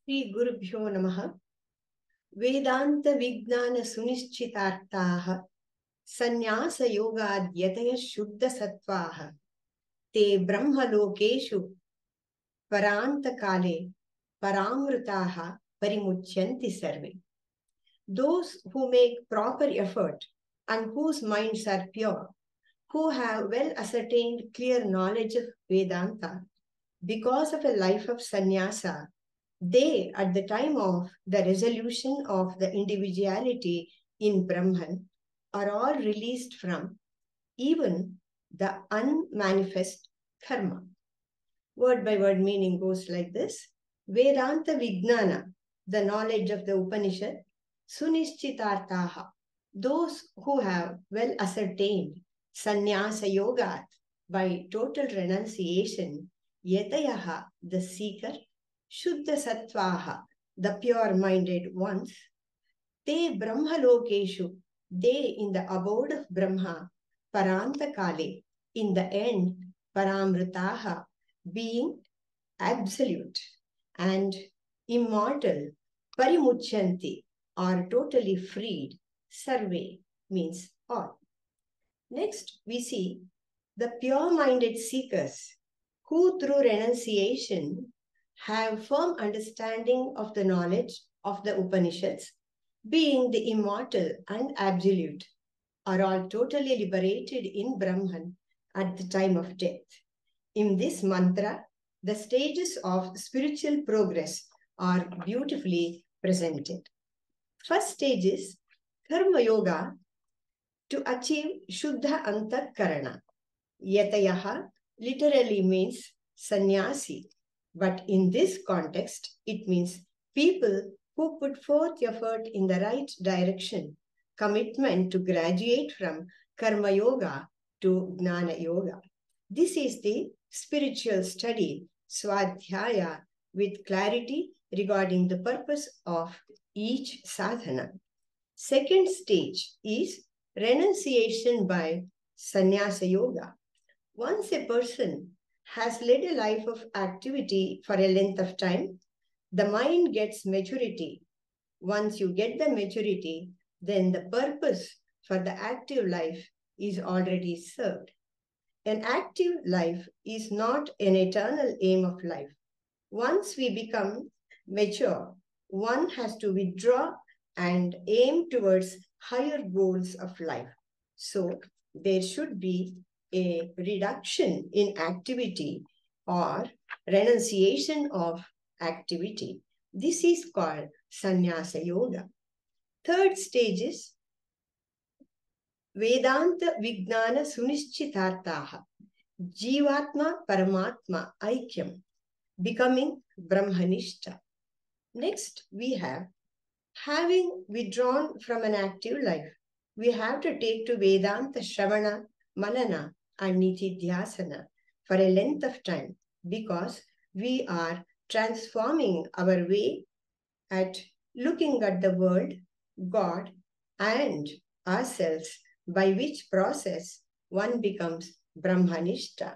Shri Gurubhyo Namaha. Vedanta Vijnana Sunishchitartaha Sannyasa Yogadyataya Shuddha Sattvaha Te Brahma Lokeshu Paranta Kale Paramrutaha Parimuchyanti Sarve. Those who make proper effort and whose minds are pure, who have well ascertained clear knowledge of Vedanta, because of a life of sannyasa, they, at the time of the resolution of the individuality in Brahman, are all released from even the unmanifest karma. Word by word meaning goes like this. Vedanta Vijnana, the knowledge of the Upanishad, Sunishchitartaha, those who have well ascertained sannyasa yoga by total renunciation, yatayaha, the seeker, shuddha sattvaha, the pure-minded ones, te brahmalokeshu, they in the abode of Brahma, paranta kale, in the end, paramrutaha, being absolute and immortal, parimuchyanti, are totally freed. Sarve means all. Next, we see the pure-minded seekers who through renunciation have firm understanding of the knowledge of the Upanishads, being the immortal and absolute, are all totally liberated in Brahman at the time of death. In this mantra, the stages of spiritual progress are beautifully presented. First stage is Karma Yoga, to achieve Shuddha Antakarana. Yatayaha literally means sannyasi, but in this context, it means people who put forth effort in the right direction, commitment to graduate from Karma Yoga to Gnana Yoga. This is the spiritual study, Swadhyaya, with clarity regarding the purpose of each sadhana. Second stage is renunciation by sannyasa yoga. Once a person has led a life of activity for a length of time, the mind gets maturity. Once you get the maturity, then the purpose for the active life is already served. An active life is not an eternal aim of life. Once we become mature, one has to withdraw and aim towards higher goals of life. So there should be a reduction in activity or renunciation of activity. This is called sannyasa yoga. Third stage is Vedanta Vijnana Sunishchitartaha. Jivatma Paramatma Aikyam, becoming Brahmanishta. Next, we have having withdrawn from an active life, we have to take to Vedanta Shravana, Manana, and Nitidhyasana for a length of time because we are transforming our way at looking at the world, God, and ourselves, by which process one becomes Brahmanishta.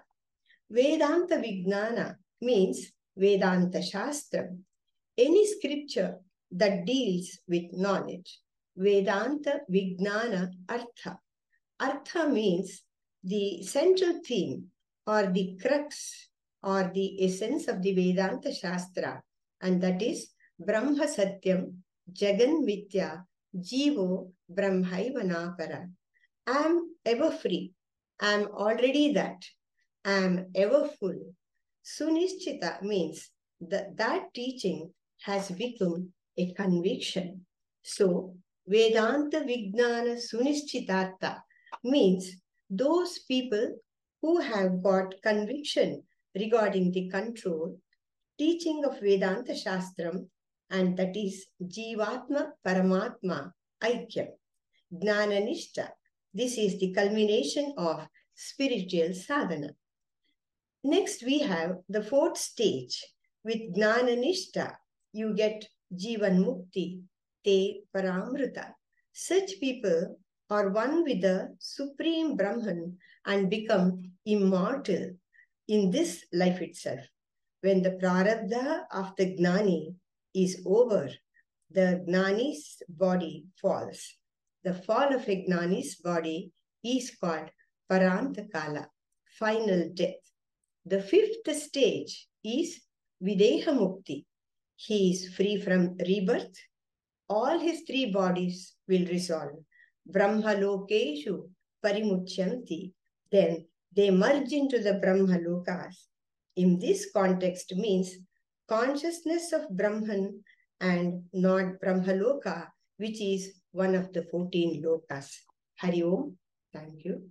Vedanta Vijnana means Vedanta Shastra, any scripture that deals with knowledge. Vedanta Vijnana Artha. Artha means the central theme or the crux or the essence of the Vedanta Shastra, and that is Brahma Satyam, Jagan Mitya, Jivo Brahmaivanakara. I am ever free. I am already that. I am ever full. Sunishchita means that teaching has become a conviction. So, Vedanta Vijnana Sunishchitartha means those people who have got conviction regarding the control, teaching of Vedanta Shastram, and that is Jivatma Paramatma Aikyam, Gnananishta. This is the culmination of spiritual sadhana. Next, we have the fourth stage. With Gnananishta, you get Jivan Mukti, Te Paramrita. Such people are one with the Supreme Brahman and become immortal in this life itself. When the prarabdha of the Gnani is over, the Gnani's body falls. The fall of a Gnani's body is called Parantakala, final death. The fifth stage is Videha Mukti. He is free from rebirth. All his three bodies will resolve. Brahma Lokeshu Parimuchyanti. Then they merge into the Brahma Lokas. In this context means consciousness of Brahman and not Brahmaloka, which is one of the 14 lokas. Hari Om. Thank you.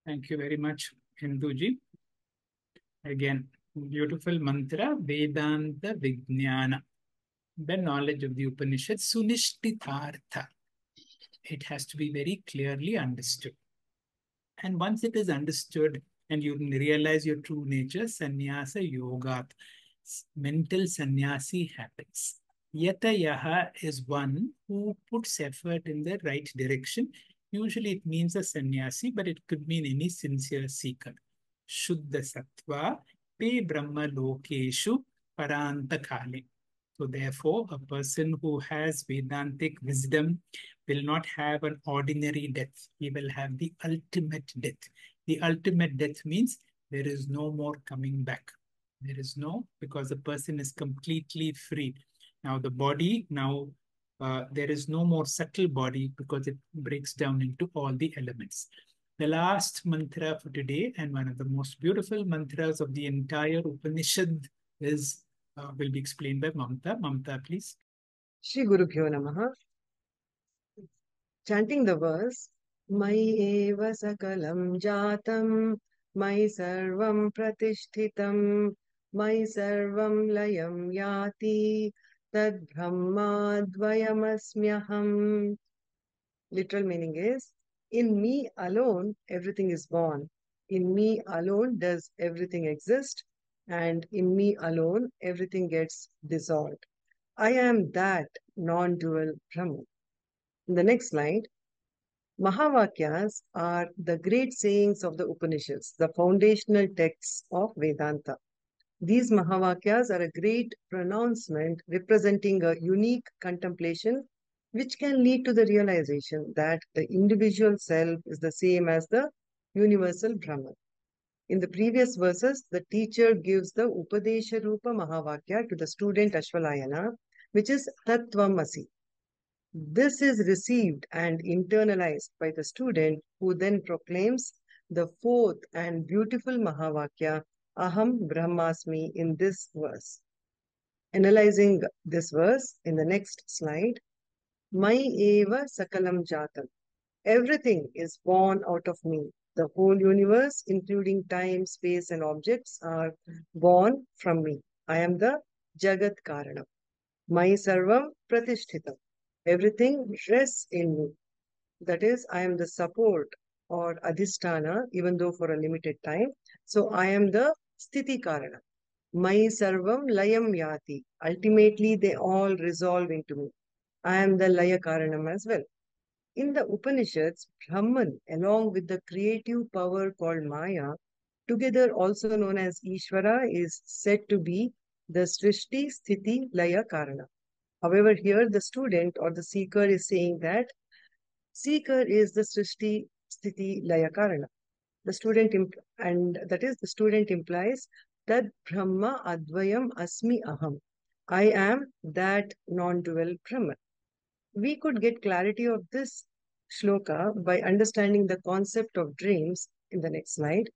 Thank you very much, Hinduji. Again, beautiful mantra, Vedanta Vijnana, the knowledge of the Upanishad, Sunishtitartha. It has to be very clearly understood. And once it is understood and you realize your true nature, sannyasa yogat, mental sannyasi happens. Yata yaha is one who puts effort in the right direction. Usually it means a sannyasi, but it could mean any sincere seeker. Shuddha sattva pe brahma lokeshu parantakale. So therefore, a person who has Vedantic wisdom will not have an ordinary death. He will have the ultimate death. The ultimate death means there is no more coming back. There is no, because the person is completely free. Now the body, there is no more subtle body because it breaks down into all the elements. The last mantra for today and one of the most beautiful mantras of the entire Upanishad is will be explained by Mamta. Mamta, please. Shri Guru Bhyo Namaha. Chanting the verse, Mai eva sakalam jatam, Mai sarvam pratishtitam, Mai sarvam layam yati, Tad brahma dvayamasmyaham. Literal meaning is, in me alone everything is born. In me alone does everything exist, and in me alone everything gets dissolved. I am that non-dual Brahman. In the next slide, Mahavakyas are the great sayings of the Upanishads, the foundational texts of Vedanta. These Mahavakyas are a great pronouncement representing a unique contemplation which can lead to the realization that the individual self is the same as the universal Brahman. In the previous verses, the teacher gives the Upadesha Rupa Mahavakya to the student Ashvalayana, which is Tattvamasi. This is received and internalized by the student, who then proclaims the fourth and beautiful Mahavakya, Aham Brahmasmi, in this verse. Analyzing this verse in the next slide, Mai eva sakalam jatam. Everything is born out of me. The whole universe, including time, space, and objects, are born from me. I am the Jagat Karanam. Mai Sarvam Pratishthitam. Everything rests in me. That is, I am the support or Adhisthana, even though for a limited time. So I am the Sthiti Karana. Mai Sarvam Layam Yati. Ultimately, they all resolve into me. I am the Laya Karanam as well. In the Upanishads, Brahman, along with the creative power called Maya, together also known as Ishvara, is said to be the Srishti Sthiti Laya Karana. However, here the student or the seeker is saying that seeker is the Srishti Sthiti Laya Karana. The student and that is the student implies that Brahma Advayam Asmi Aham. I am that non-dual Brahman. We could get clarity of this shloka by understanding the concept of dreams in the next slide.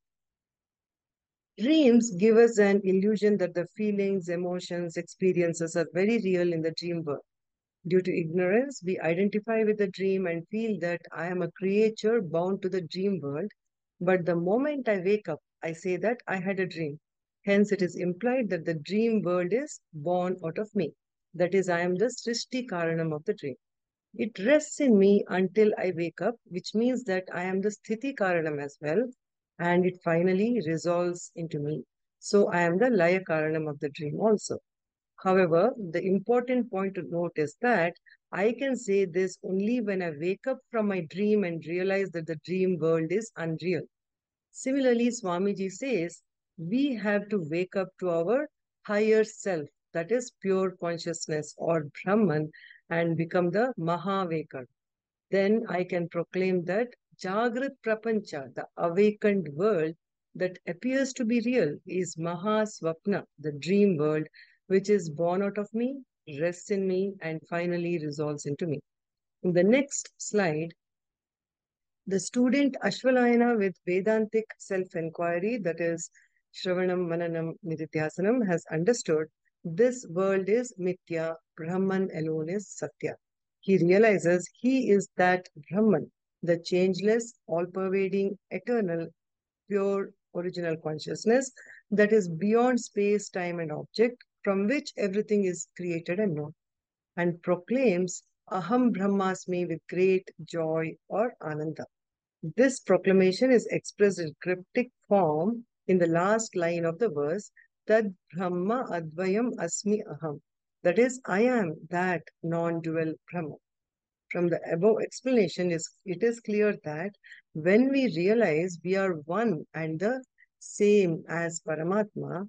Dreams give us an illusion that the feelings, emotions, experiences are very real in the dream world. Due to ignorance, we identify with the dream and feel that I am a creature bound to the dream world. But the moment I wake up, I say that I had a dream. Hence, it is implied that the dream world is born out of me. That is, I am the Srishti Karanam of the dream. It rests in me until I wake up, which means that I am the Sthiti Karanam as well, and it finally resolves into me. So I am the Laya Karanam of the dream also. However, the important point to note is that I can say this only when I wake up from my dream and realize that the dream world is unreal. Similarly, Swamiji says we have to wake up to our higher self, that is pure consciousness or Brahman, and become the Mahavekar. Then I can proclaim that Jagrat Prapancha, the awakened world that appears to be real, is Mahaswapna, the dream world, which is born out of me, rests in me, and finally resolves into me. In the next slide, the student Ashwalayana with Vedantic self-inquiry, that is Shravanam, Mananam, Nididhyasanam, has understood this world is Mithya, Brahman alone is Satya. He realizes he is that Brahman, the changeless, all-pervading, eternal, pure, original consciousness that is beyond space, time, and object, from which everything is created and known, and proclaims Aham Brahmasmi with great joy or Ananda. This proclamation is expressed in cryptic form in the last line of the verse, Tad Brahma Advayam Asmi Aham. That is, I am that non-dual Brahma. From the above explanation, it is clear that when we realize we are one and the same as Paramatma,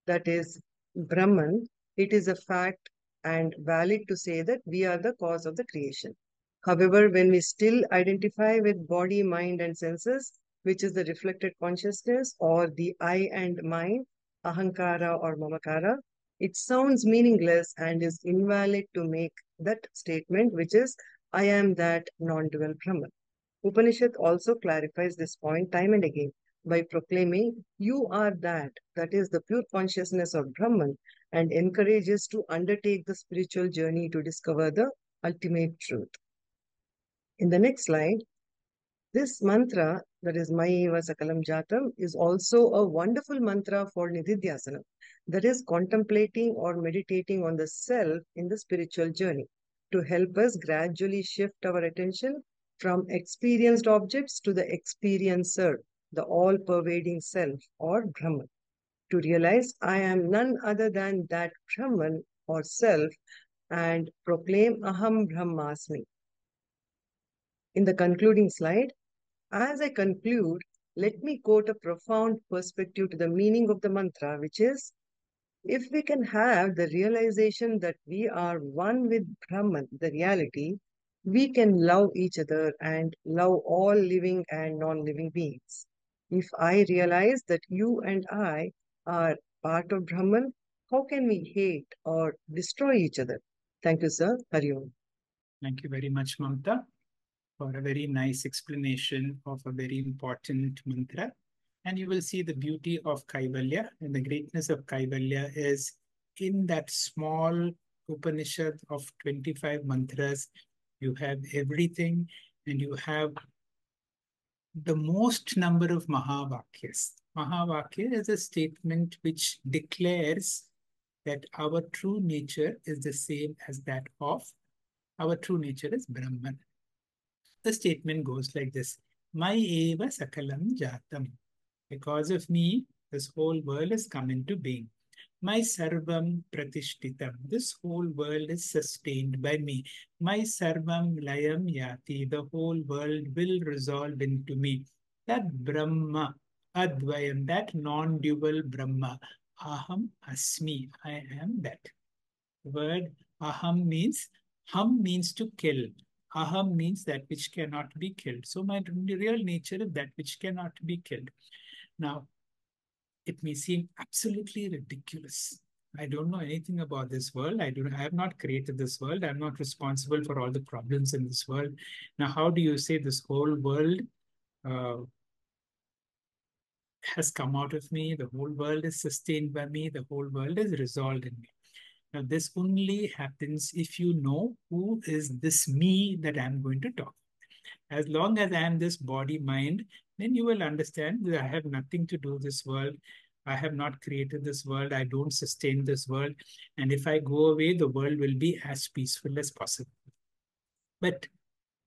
that is Brahman, it is a fact and valid to say that we are the cause of the creation. However, when we still identify with body, mind, and senses, which is the reflected consciousness or the I and mind, ahankara or mamakara, it sounds meaningless and is invalid to make that statement, which is, I am that non-dual Brahman. Upanishad also clarifies this point time and again by proclaiming, you are that is the pure consciousness of Brahman, and encourages to undertake the spiritual journey to discover the ultimate truth. In the next slide, this mantra, that is Mayeva Sakalam Jatam, is also a wonderful mantra for Nididhyasana, that is contemplating or meditating on the self in the spiritual journey to help us gradually shift our attention from experienced objects to the experiencer, the all-pervading self or Brahman, to realize I am none other than that Brahman or self and proclaim Aham Brahmasmi. In the concluding slide, as I conclude, let me quote a profound perspective to the meaning of the mantra, which is, if we can have the realization that we are one with Brahman, the reality, we can love each other and love all living and non-living beings. If I realize that you and I are part of Brahman, how can we hate or destroy each other? Thank you, sir. Hari Om. Thank you very much, Mamta, for a very nice explanation of a very important mantra. And you will see the beauty of Kaivalya, and the greatness of Kaivalya is in that small Upanishad of 25 mantras, you have everything, and you have the most number of Mahavakyas. Mahavakya is a statement which declares that our true nature is the same as that of our true nature is Brahman. The statement goes like this: My eva sakalam jatam. Because of me, this whole world has come into being. My sarvam pratishtitam. This whole world is sustained by me. My sarvam layam yati. The whole world will resolve into me. That Brahma, Advayam, that non-dual Brahma, Aham Asmi. I am that. The word Aham means, Ham means to kill. Aham means that which cannot be killed. So my real nature is that which cannot be killed. Now, it may seem absolutely ridiculous. I don't know anything about this world. I have not created this world. I'm not responsible for all the problems in this world. Now, how do you say this whole world uh, has come out of me? The whole world is sustained by me. The whole world is resolved in me. Now, this only happens if you know who is this me that I'm going to talk. As long as I am this body mind, then you will understand that I have nothing to do with this world. I have not created this world. I don't sustain this world. And if I go away, the world will be as peaceful as possible. But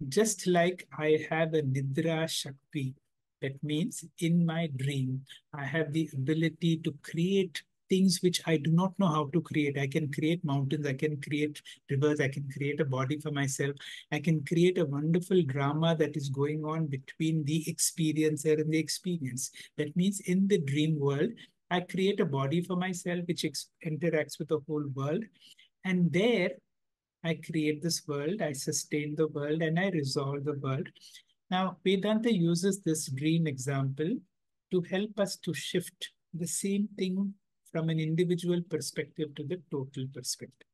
just like I have a Nidra Shakti, that means in my dream, I have the ability to create things which I do not know how to create. I can create mountains, I can create rivers, I can create a body for myself. I can create a wonderful drama that is going on between the experiencer and the experience. That means in the dream world, I create a body for myself which interacts with the whole world. And there, I create this world, I sustain the world, and I resolve the world. Now, Vedanta uses this dream example to help us to shift the same thing from an individual perspective to the total perspective.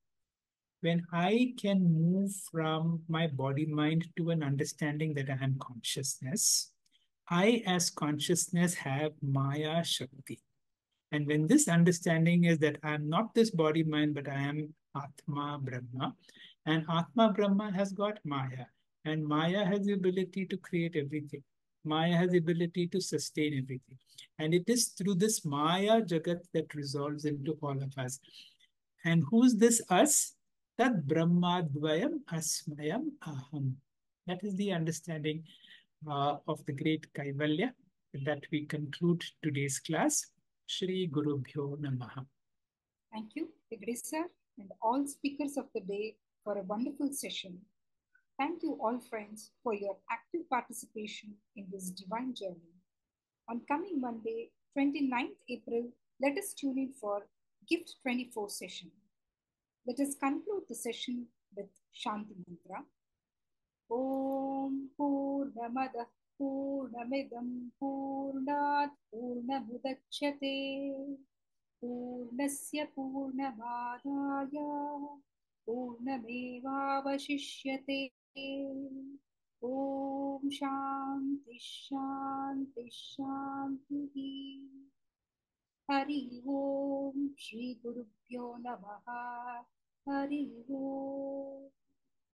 When I can move from my body mind to an understanding that I am consciousness, I as consciousness have Maya Shakti. And when this understanding is that I am not this body mind, but I am Atma Brahma, and Atma Brahma has got Maya, and Maya has the ability to create everything. Maya has the ability to sustain everything. And it is through this Maya Jagat that resolves into all of us. And who's this us? That Brahmadvayam Asmayam Aham. That is the understanding of the great Kaivalya. That we conclude today's class. Shri Guru Bhyo Namaha. Thank you, Hegde sir, and all speakers of the day for a wonderful session. Thank you all friends for your active participation in this divine journey. On coming Monday, 29th April, let us tune in for Gift 24 session. Let us conclude the session with Shanti Mantra. Om Purnamadah Purnamidam Purnat Purnamudachyate Purnasya Purnamadaya Purnamevavashishyate. Om Shanti Shanti Shanti. Hari Om Shri Guru Bhyo Namaha. Hari Om.